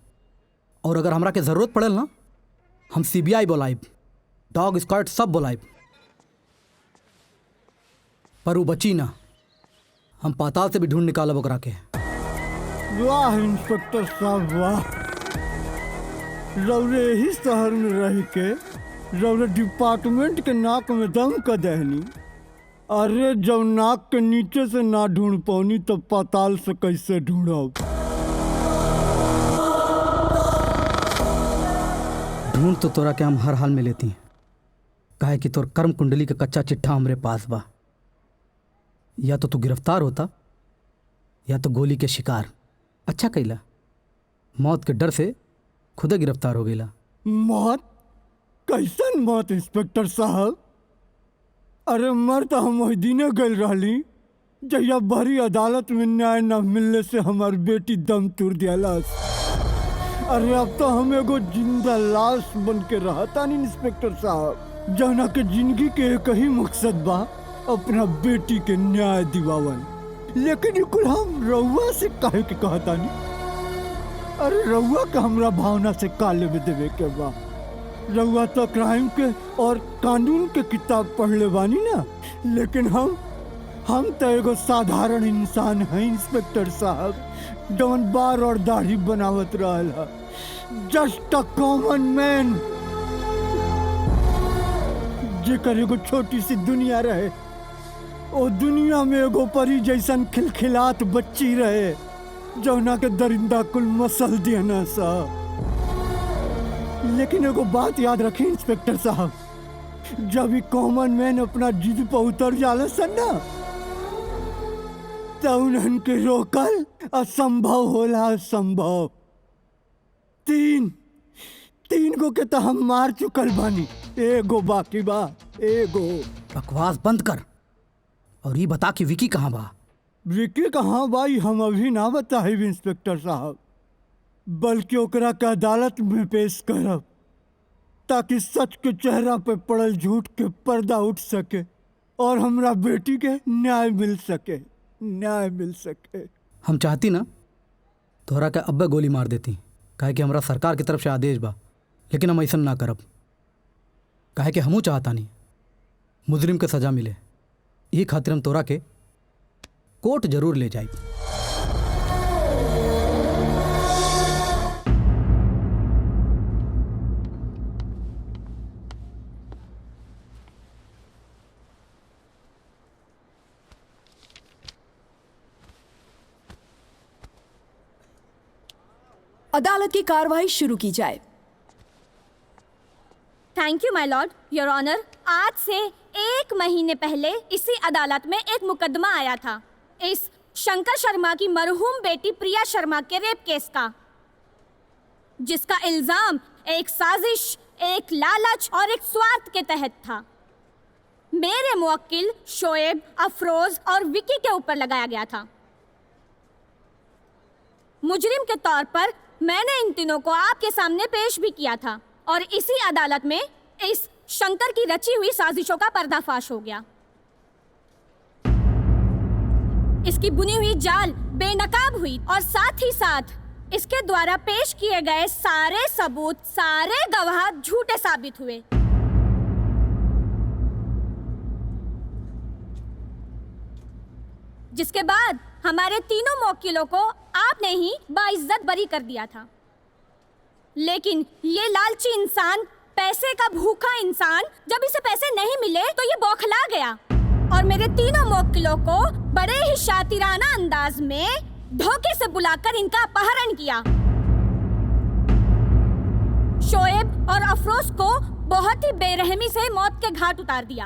D: और अगर हमरा के जरूरत पड़ल ना, हम CBI बुलाइब, डॉग स्क्वाड सब बुलाइब, पर वो बची ना। हम पाताल से भी ढूंढ निकालब ओकरा के।
B: वाह इंस्पेक्टर साहब वाह, रौरे ही शहर में रह के रौरे डिपार्टमेंट के नाक में दम कर दहनी। अरे जब नाक के नीचे से ना ढूंढ पौनी तो पाताल से कैसे ढूंढब।
D: ढूंढ तो तोरा के हम हर हाल में लेती हैं, काहे कि तोर कर्म कुंडली का कच्चा चिट्ठा हमरे पास बा। या तो तू गिरफ्तार होता या तो गोली के शिकार। अच्छा कैला, मौत के डर से खुदे गिरफ्तार हो गईला।
B: मौत? कैसन मौत इंस्पेक्टर साहब? अरे मर तो हम मोहिदीने गल रहली, जहिया बड़ी अदालत में न्याय न मिलने से हमार बेटी दम तोड़ दियालस। अरे अब तो हम एगो जिंदा लाश बन के रहता नहीं इंस्पेक्टर साहब, जौना के जिंदगी के एक ही मकसद बा, अपना बेटी के न्याय दिवावन। लेकिन कुल हम रउआ से काहे के कहता नहीं? अरे रउआ का हमरा भावना से काले में देवे के बा। रउआ तो क्राइम के और कानून के किताब पढ़ ले बानी ना, लेकिन हम तो एगो साधारण इंसान हैं इंस्पेक्टर साहब, जौन बार और दाढ़ी बनावत रहला। जस्ट अ कॉमन मैन, जेकर एगो छोटी सी दुनिया रहे, ओ दुनिया में एगो परी जैसन खिलखिलात बच्ची रहे, जौना के दरिंदा कुल मसल देना सा। लेकिन एगो बात याद रखी इंस्पेक्टर साहब, जब भी कॉमन मैन अपना जिद पर उतर जाला सन ना, तो उन्हन के रोकल असंभव होला, असंभव। तीन गो के तो हम मार चुकल बानी, एगो बाकी बा, एगो।
D: बकवास बंद कर और ये बता कि विकी कहाँ बा?
B: विकी कहाँ बा ई हम अभी ना बताइब इंस्पेक्टर साहब, बल्कि ओकरा के अदालत में पेश करब, ताकि सच के चेहरा पे पड़ल झूठ के पर्दा उठ सके और हमरा बेटी के न्याय मिल सके, न्याय मिल सके।
D: हम चाहती ना तोहरा के अब्बे गोली मार देती, काहे कि हमरा सरकार की तरफ से आदेश बा, लेकिन हम ऐसा ना करब, काहे कि हमू चाहता नहीं मुजरिम के सजा मिले। ये खातिर हम तोरा के कोर्ट जरूर ले जाई।
H: अदालत की कार्रवाई शुरू की जाए।
N: Thank you my lord, your honour. आज से 1 महीने पहले इसी अदालत में एक मुकदमा आया था, इस शंकर शर्मा की मरहूम बेटी प्रिया शर्मा के रेप केस का, जिसका इल्जाम एक साजिश, एक लालच और एक स्वार्थ के तहत था। मेरे मुवक्किल शोएब, अफरोज और विकी के ऊपर लगाया गया था। मुजरिम के तौर पर मैंने इन तीनों को आपके सामने पेश भी किया था और इसी अदालत में इस शंकर की रची हुई साजिशों का पर्दाफाश हो गया। इसकी बुनी हुई जाल बेनकाब हुई और साथ ही साथ इसके द्वारा पेश किए गए सारे सबूत, सारे गवाह झूठे साबित हुए। जिसके बाद हमारे तीनों मुवक्किलों को आपने ही बाइज्जत बरी कर दिया था। लेकिन ये लालची इंसान, पैसे का भूखा इंसान, जब इसे पैसे नहीं मिले तो ये बौखला गया और मेरे तीनों मुवक्किलों को बड़े ही शातिराना अंदाज में धोखे से बुलाकर इनका अपहरण किया। शोएब और अफरोज को बहुत ही बेरहमी से मौत के घाट उतार दिया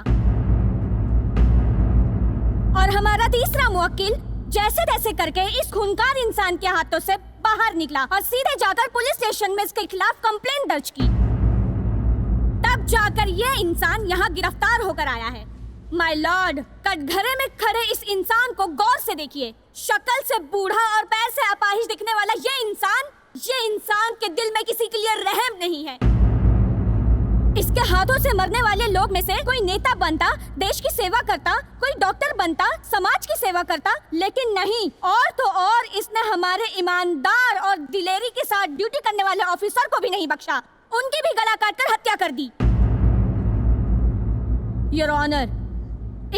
N: और हमारा तीसरा मुवक्किल जैसे तैसे करके इस खूनकार इंसान के हाथों से बाहर निकला और सीधे जाकर पुलिस स्टेशन में इसके खिलाफ कंप्लेंट दर्ज की। तब जाकर ये इंसान यहाँ गिरफ्तार होकर आया है। माय लॉर्ड, कटघरे में खड़े इस इंसान को गौर से देखिए। शक्ल से बूढ़ा और पैर से अपाहिज दिखने वाला ये इंसान के दिल में किसी के लिए रहम नहीं है। इसके हाथों से मरने वाले लोग में से कोई नेता बनता, देश की सेवा करता, कोई डॉक्टर बनता, समाज की सेवा करता, लेकिन नहीं। और तो और इसने हमारे ईमानदार और दिलेरी के साथ ड्यूटी करने वाले ऑफिसर को भी नहीं बख्शा, उनकी भी गला काटकर हत्या कर दी। योर ऑनर,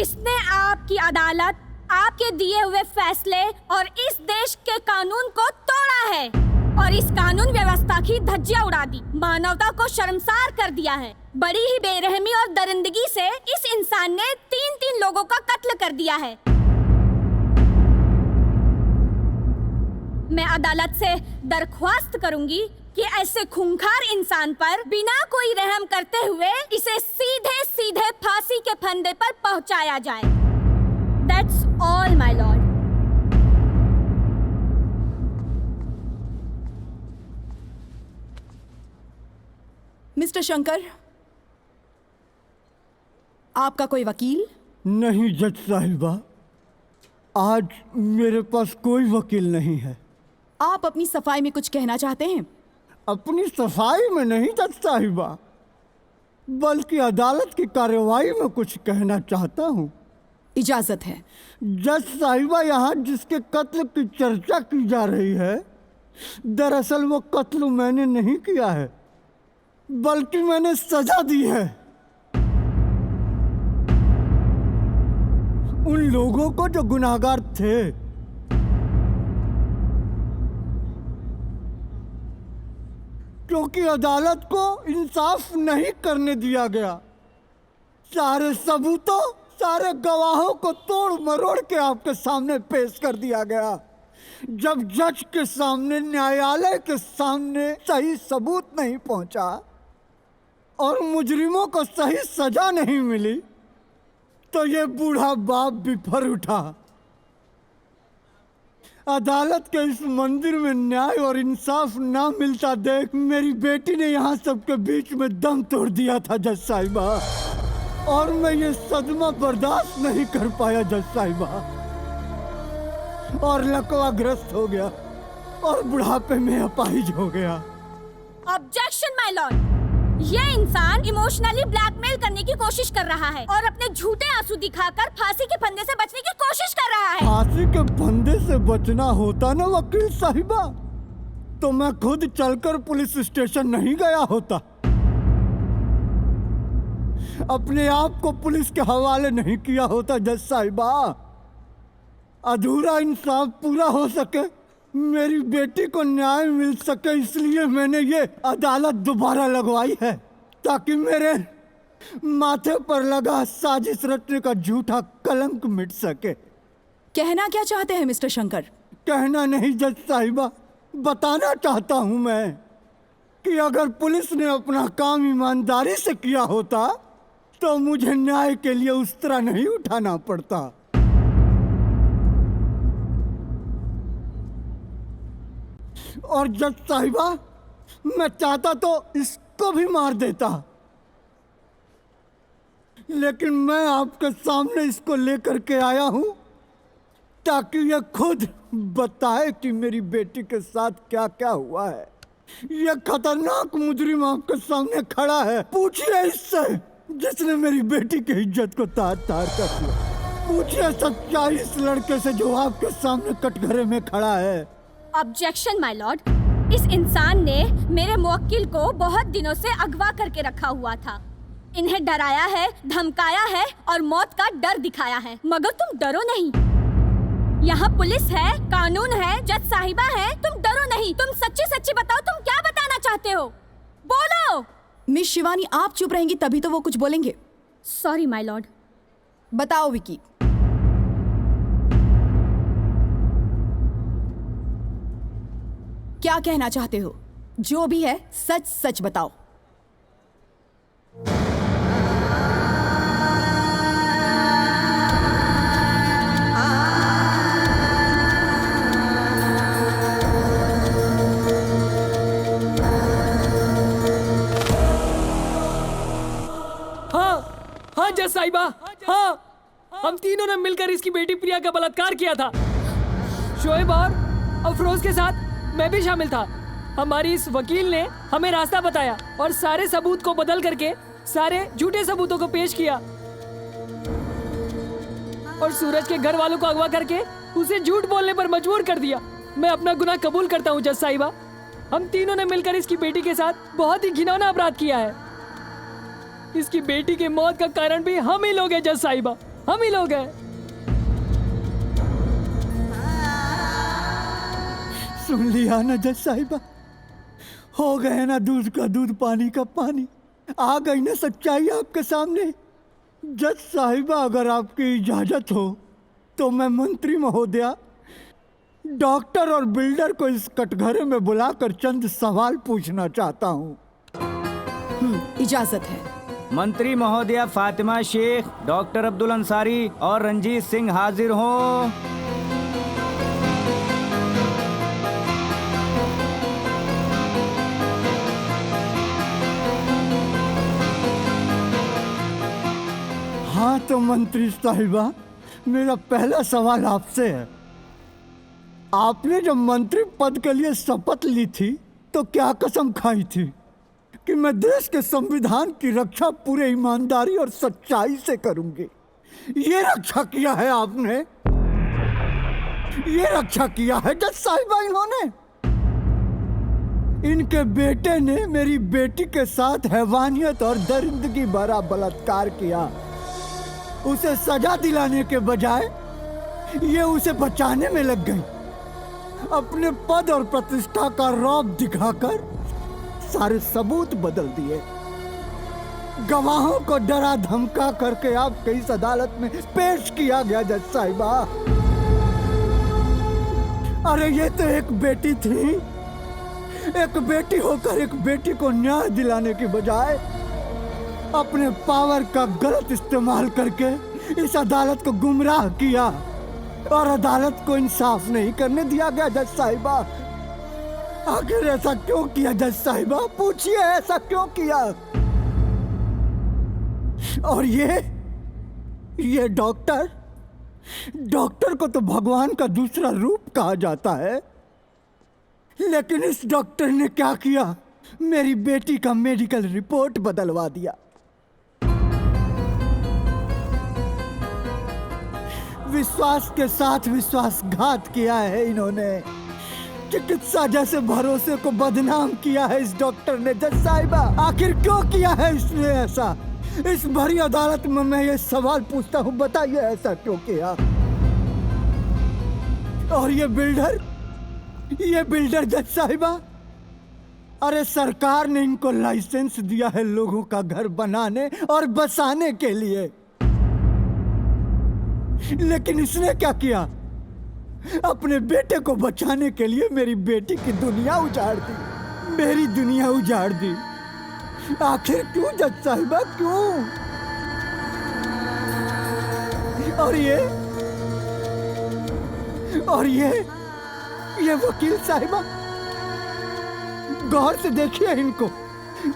N: इसने आपकी अदालत, आपके दिए हुए फैसले और इस देश के कानून को तोड़ा है और इस कानून व्यवस्था की धज्जियां उड़ा दी, मानवता को शर्मसार कर दिया है। बड़ी ही बेरहमी और दरिंदगी से इस इंसान ने 3 लोगों का कत्ल कर दिया है। मैं अदालत से दरख्वास्त करूंगी कि ऐसे खूंखार इंसान पर बिना कोई रहम करते हुए इसे सीधे सीधे फांसी के फंदे पर पहुंचाया जाए। That's all, my lord.
H: Mister Shankar, आपका कोई वकील?
B: नहीं जज साहिबा, आज मेरे पास कोई वकील नहीं है।
H: आप अपनी सफाई में कुछ कहना चाहते हैं?
B: अपनी सफाई में नहीं जज साहिबा, बल्कि अदालत की कार्रवाई में कुछ कहना चाहता हूँ।
H: इजाजत है।
B: जज साहिबा, यहाँ जिसके कत्ल की चर्चा की जा रही है, दरअसल वो कत्ल मैंने नहीं किया है। बल्कि मैंने सजा दी है उन लोगों को जो गुनाहगार थे। क्योंकि अदालत को इंसाफ नहीं करने दिया गया। सारे सबूतों, सारे गवाहों को तोड़ मरोड़ के आपके सामने पेश कर दिया गया। जब जज के सामने, न्यायालय के सामने सही सबूत नहीं पहुंचा और मुजरिमों को सही सजा नहीं मिली, तो ये बूढ़ा बाप बिफर उठा। अदालत के इस मंदिर में न्याय और इंसाफ ना मिलता देख मेरी बेटी ने यहाँ सबके बीच में दम तोड़ दिया था जज साहिबा, और मैं ये सदमा बर्दाश्त नहीं कर पाया जज साहिबा, और लकवाग्रस्त हो गया और बुढ़ापे में अपाहिज हो गया।
N: ऑब्जेक्शन माय लॉर्ड, ये इंसान इमोशनली ब्लैकमेल करने की कोशिश कर रहा है और अपने झूठे आंसू दिखाकर फांसी के फंदे से बचने की कोशिश कर रहा है।
B: फांसी के फंदे से बचना होता ना वकील साहिबा, तो मैं खुद चलकर पुलिस स्टेशन नहीं गया होता, अपने आप को पुलिस के हवाले नहीं किया होता जज साहिबा। अधूरा इंसाफ पूरा हो सके, मेरी बेटी को न्याय मिल सके, इसलिए मैंने ये अदालत दोबारा लगवाई है, ताकि मेरे माथे पर लगा साजिश रचने का झूठा कलंक मिट सके।
H: कहना क्या चाहते हैं मिस्टर शंकर?
B: कहना नहीं जज साहिबा, बताना चाहता हूं मैं कि अगर पुलिस ने अपना काम ईमानदारी से किया होता तो मुझे न्याय के लिए उस तरह नहीं उठाना पड़ता। और जज साहिबा, मैं चाहता तो इसको भी मार देता, लेकिन मैं आपके सामने इसको लेकर के आया हूं ताकि ये खुद बताए कि मेरी बेटी के साथ क्या क्या हुआ है। ये खतरनाक मुजरिम आपके सामने खड़ा है, पूछिए इससे जिसने मेरी बेटी की इज्जत को तार तार कर दिया। पूछिए सच्चाई इस लड़के से जो आपके सामने कटघरे में खड़ा है।
N: ऑब्जेक्शन माय लॉर्ड, इस इंसान ने मेरे मुवक्किल को बहुत दिनों से अगवा करके रखा हुआ था, इन्हें डराया है, धमकाया है और मौत का डर दिखाया है, मगर तुम डरो नहीं। यहाँ पुलिस है, कानून है, जज साहिबा है, तुम डरो नहीं। तुम सच्ची सच्ची बताओ, तुम क्या बताना चाहते हो, बोलो।
H: मिस शिवानी, आप चुप रहेंगी तभी तो वो कुछ बोलेंगे।
N: सॉरी माय लॉर्ड।
H: बताओ विकी। क्या कहना चाहते हो? जो भी है सच सच बताओ।
O: हाँ जज साहिबा, हाँ, हम तीनों ने मिलकर इसकी बेटी प्रिया का बलात्कार किया था। शोएब और अफरोज के साथ मैं भी शामिल था। हमारी इस वकील ने हमें रास्ता बताया और सारे सबूत को बदल करके सारे झूठे सबूतों को पेश किया और सूरज के घर वालों को अगवा करके उसे झूठ बोलने पर मजबूर कर दिया। मैं अपना गुनाह कबूल करता हूँ जज साहिबा। हम तीनों ने मिलकर इसकी बेटी के साथ बहुत ही घिनौना अपराध किया है। इसकी बेटी की मौत का कारण भी हम ही लोग हैं जज साहिबा, हम ही लोग हैं।
B: सुन लिया ना जज साहिबा, हो गए ना दूध का दूध पानी का पानी, आ गई ना सच्चाई आपके सामने। जज साहिबा, अगर आपकी इजाजत हो तो मैं मंत्री महोदया, डॉक्टर और बिल्डर को इस कटघरे में बुलाकर चंद सवाल पूछना चाहता हूँ।
H: इजाजत है।
A: मंत्री महोदया फातिमा शेख, डॉक्टर अब्दुल अंसारी और रंजीत सिंह हाजिर हों।
B: हाँ तो मंत्री साहिबा, मेरा पहला सवाल आपसे है। आपने जब मंत्री पद के लिए शपथ ली थी तो क्या कसम खाई थी कि मैं देश के संविधान की रक्षा पूरे ईमानदारी और सच्चाई से करूंगी? ये रक्षा किया है आपने, ये रक्षा किया है जज साहिबा। इन्होंने इनके बेटे ने मेरी बेटी के साथ हैवानियत और दरिंदगी भरा बलात्कार किया। उसे सजा दिलाने के बजाय ये उसे बचाने में लग गई। अपने पद और प्रतिष्ठा का रौब दिखाकर सारे सबूत बदल दिए। गवाहों को डरा धमका करके आपके इस अदालत में पेश किया गया जज साहिबा। अरे ये तो एक बेटी थी। एक बेटी होकर एक बेटी को न्याय दिलाने की बजाय अपने पावर का गलत इस्तेमाल करके इस अदालत को गुमराह किया और अदालत को इंसाफ नहीं करने दिया गया जज साहिबा। आखिर ऐसा क्यों किया जज साहिबा? पूछिए ऐसा क्यों किया? और ये डॉक्टर को तो भगवान का दूसरा रूप कहा जाता है, लेकिन इस डॉक्टर ने क्या किया? मेरी बेटी का मेडिकल रिपोर्ट बदलवा दिया। विश्वास के साथ विश्वासघात किया है इन्होंने। चिकित्सा जैसे भरोसे को बदनाम किया है इस डॉक्टर ने जज साहिबा। आखिर क्यों किया है इसने ऐसा? इस भरी अदालत में मैं ये सवाल पूछता हूँ, बताइए ऐसा क्यों किया? और ये बिल्डर जज साहिबा, अरे सरकार ने इनको लाइसेंस दिया है लोगों का घर बनाने और बसाने के लिए, लेकिन इसने क्या किया? अपने बेटे को बचाने के लिए मेरी बेटी की दुनिया उजाड़ दी, मेरी दुनिया उजाड़ दी। आखिर क्यों जज साहिबा, क्यों? और ये वकील साहिबा, गौर से देखिए इनको।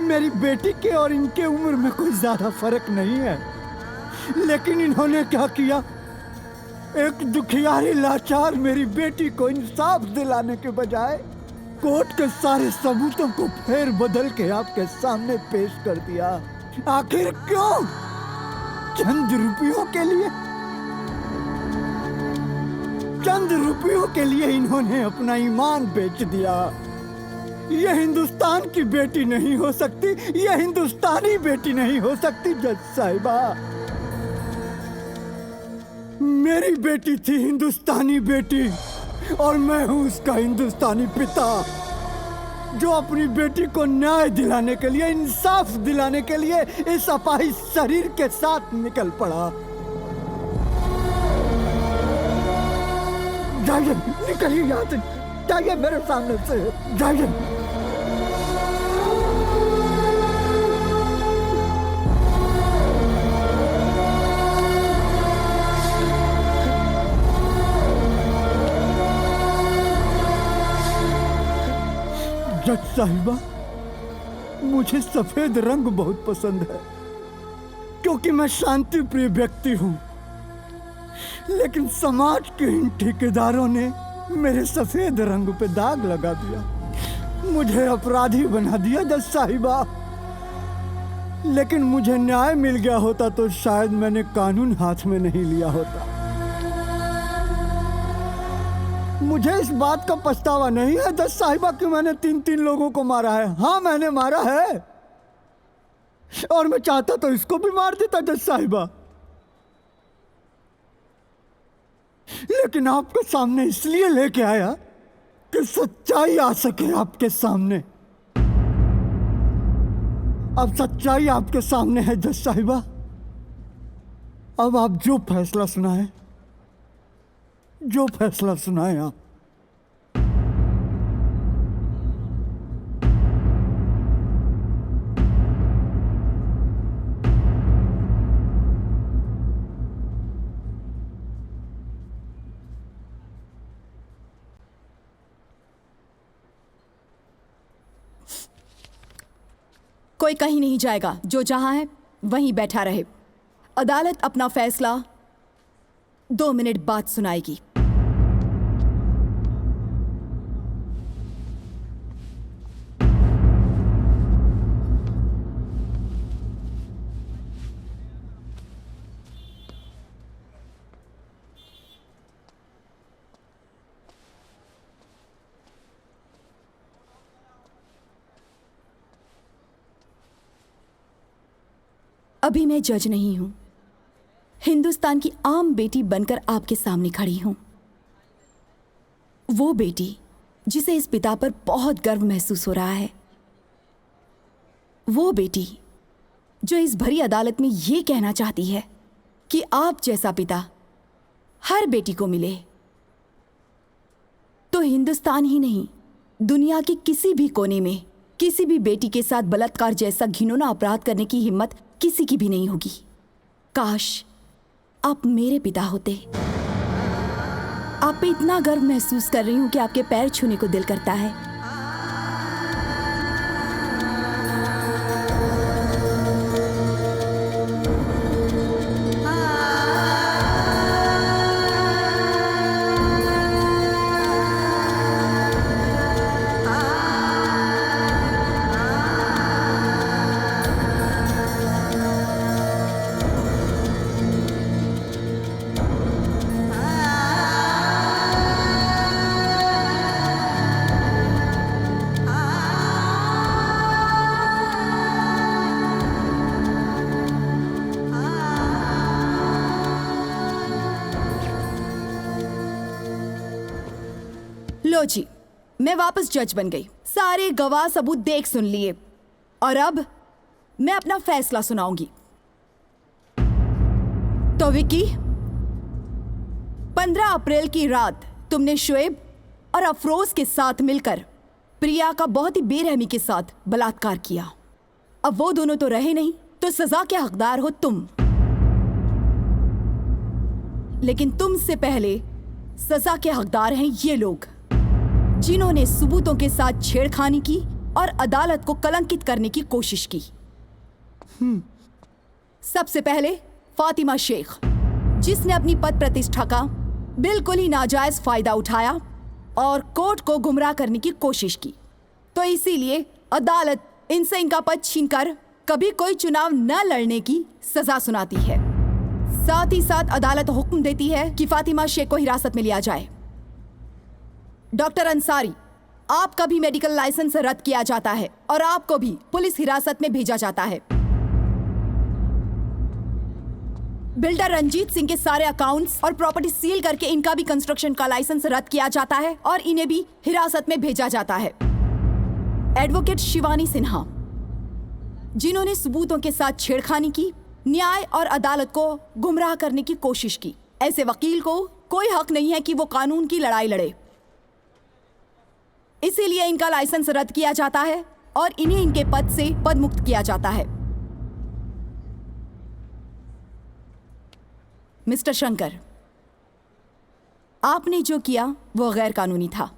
B: मेरी बेटी के और इनके उम्र में कोई ज्यादा फर्क नहीं है, लेकिन इन्होंने क्या किया? एक दुखियारी लाचार मेरी बेटी को इंसाफ दिलाने के बजाय कोर्ट के सारे सबूतों को फेर बदल के आपके सामने पेश कर दिया। आखिर क्यों? चंद रुपयों के लिए? चंद रुपयों के लिए इन्होंने अपना ईमान बेच दिया। ये हिंदुस्तान की बेटी नहीं हो सकती, ये हिंदुस्तानी बेटी नहीं हो सकती जज साहिबा। मेरी बेटी थी हिंदुस्तानी बेटी और मैं हूं उसका हिंदुस्तानी पिता, जो अपनी बेटी को न्याय दिलाने के लिए, इंसाफ दिलाने के लिए इस अपाहिज शरीर के साथ निकल पड़ा। जाइए, निकलिए यहाँ से, जाइए मेरे सामने से, जाइए। जज साहिबा, मुझे सफेद रंग बहुत पसंद है क्योंकि मैं शांति प्रिय व्यक्ति हूं, लेकिन समाज के इन ठेकेदारों ने मेरे सफेद रंग पे दाग लगा दिया, मुझे अपराधी बना दिया जज साहिबा। लेकिन मुझे न्याय मिल गया होता तो शायद मैंने कानून हाथ में नहीं लिया होता। मुझे इस बात का पछतावा नहीं है जज साहिबा कि मैंने 3 लोगों को मारा है। हाँ, मैंने मारा है और मैं चाहता तो इसको भी मार देता जज साहिबा, लेकिन आपके सामने इसलिए लेके आया कि सच्चाई आ सके आपके सामने। अब सच्चाई आपके सामने है जज साहिबा। अब आप जो फैसला सुनाए, जो फैसला सुनाए आप।
H: कोई कहीं नहीं जाएगा, जो जहां है वहीं बैठा रहे। अदालत अपना फैसला 2 मिनट बाद सुनाएगी। अभी मैं जज नहीं हूं, हिंदुस्तान की आम बेटी बनकर आपके सामने खड़ी हूं। वो बेटी जिसे इस पिता पर बहुत गर्व महसूस हो रहा है, वो बेटी जो इस भरी अदालत में ये कहना चाहती है कि आप जैसा पिता हर बेटी को मिले, तो हिंदुस्तान ही नहीं, दुनिया के किसी भी कोने में किसी भी बेटी के साथ बलात्कार जैसा घिनौना अपराध करने की हिम्मत किसी की भी नहीं होगी। काश आप मेरे पिता होते। आप पे इतना गर्व महसूस कर रही हूं कि आपके पैर छूने को दिल करता है। लो जी, मैं वापस जज बन गई। सारे गवाह सबूत देख सुन लिए और अब मैं अपना फैसला सुनाऊंगी। तो विकी, 15 अप्रैल की रात तुमने शोएब और अफरोज के साथ मिलकर प्रिया का बहुत ही बेरहमी के साथ बलात्कार किया। अब वो दोनों तो रहे नहीं, तो सजा के हकदार हो तुम। लेकिन तुमसे पहले सजा के हकदार हैं ये लोग, जिन्होंने सबूतों के साथ छेड़खानी की और अदालत को कलंकित करने की कोशिश की। सबसे पहले फातिमा शेख, जिसने अपनी पद प्रतिष्ठा का बिल्कुल ही नाजायज फायदा उठाया और कोर्ट को गुमराह करने की कोशिश की, तो इसीलिए अदालत इनसे इनका पद छीनकर कभी कोई चुनाव न लड़ने की सजा सुनाती है। साथ ही साथ अदालत हुक्म देती है कि फातिमा शेख को हिरासत में लिया जाए। डॉक्टर अंसारी, आपका भी मेडिकल लाइसेंस रद्द किया जाता है और आपको भी पुलिस हिरासत में भेजा जाता है। बिल्डर रंजीत सिंह के सारे अकाउंट्स और प्रॉपर्टी सील करके इनका भी कंस्ट्रक्शन का लाइसेंस रद्द किया जाता है और इन्हें भी हिरासत में भेजा जाता है। एडवोकेट शिवानी सिन्हा, जिन्होंने सबूतों के साथ छेड़खानी की, न्याय और अदालत को गुमराह करने की कोशिश की, ऐसे वकील को कोई हक नहीं है कि वो कानून की लड़ाई लड़े। इसीलिए इनका लाइसेंस रद्द किया जाता है और इन्हें इनके पद से पदमुक्त किया जाता है। मिस्टर शंकर, आपने जो किया वो गैर कानूनी था,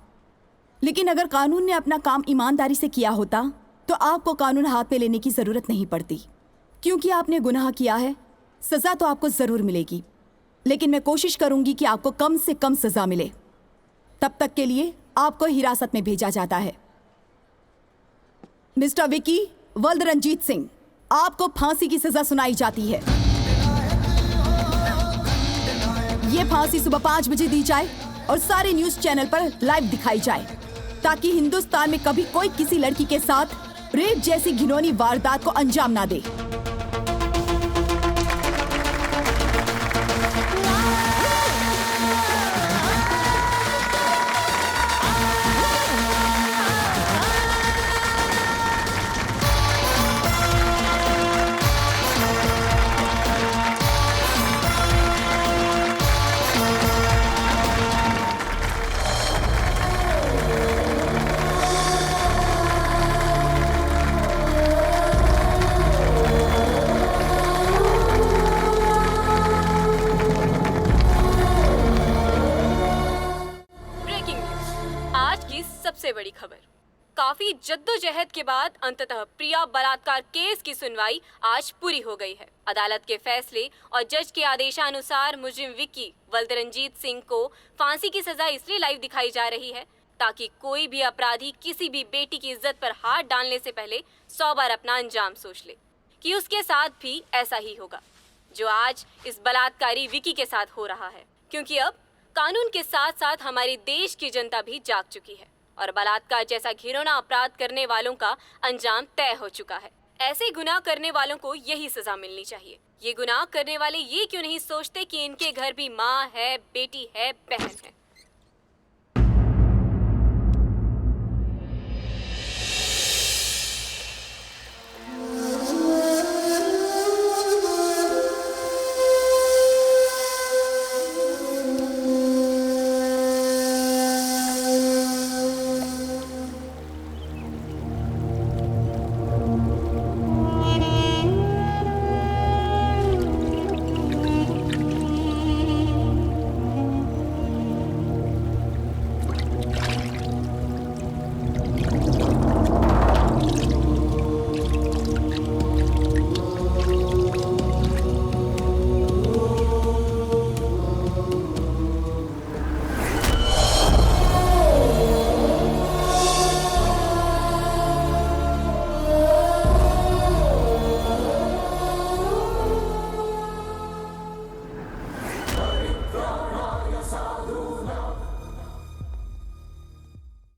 H: लेकिन अगर कानून ने अपना काम ईमानदारी से किया होता तो आपको कानून हाथ में लेने की जरूरत नहीं पड़ती। क्योंकि आपने गुनाह किया है, सजा तो आपको जरूर मिलेगी, लेकिन मैं कोशिश करूंगी कि आपको कम से कम सजा मिले। तब तक के लिए आपको हिरासत में भेजा जाता है। मिस्टर विकी वल्द रंजीत सिंह, आपको फांसी की सजा सुनाई जाती है। ये फांसी सुबह 5 बजे दी जाए और सारे न्यूज चैनल पर लाइव दिखाई जाए, ताकि हिंदुस्तान में कभी कोई किसी लड़की के साथ रेप जैसी घिनौनी वारदात को अंजाम ना दे।
T: बड़ी खबर, काफी जद्दोजहद के बाद अंततः प्रिया बलात्कार केस की सुनवाई आज पूरी हो गई है। अदालत के फैसले और जज के आदेशानुसार मुजरिम विक्की वल्द रंजीत सिंह को फांसी की सजा इसलिए लाइव दिखाई जा रही है ताकि कोई भी अपराधी किसी भी बेटी की इज्जत पर हाथ डालने से पहले 100 बार अपना अंजाम सोच ले कि उसके साथ भी ऐसा ही होगा जो आज इस बलात्कारी विक्की के साथ हो रहा है। क्योंकि अब कानून के साथ साथ हमारे देश की जनता भी जाग चुकी है और बलात्कार जैसा घिनौना अपराध करने वालों का अंजाम तय हो चुका है। ऐसे गुनाह करने वालों को यही सजा मिलनी चाहिए। ये गुनाह करने वाले ये क्यों नहीं सोचते कि इनके घर भी माँ है, बेटी है, बहन है।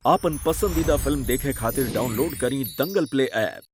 U: आपन पसंदीदा फिल्म देखे खातिर डाउनलोड करी दंगल प्ले ऐप।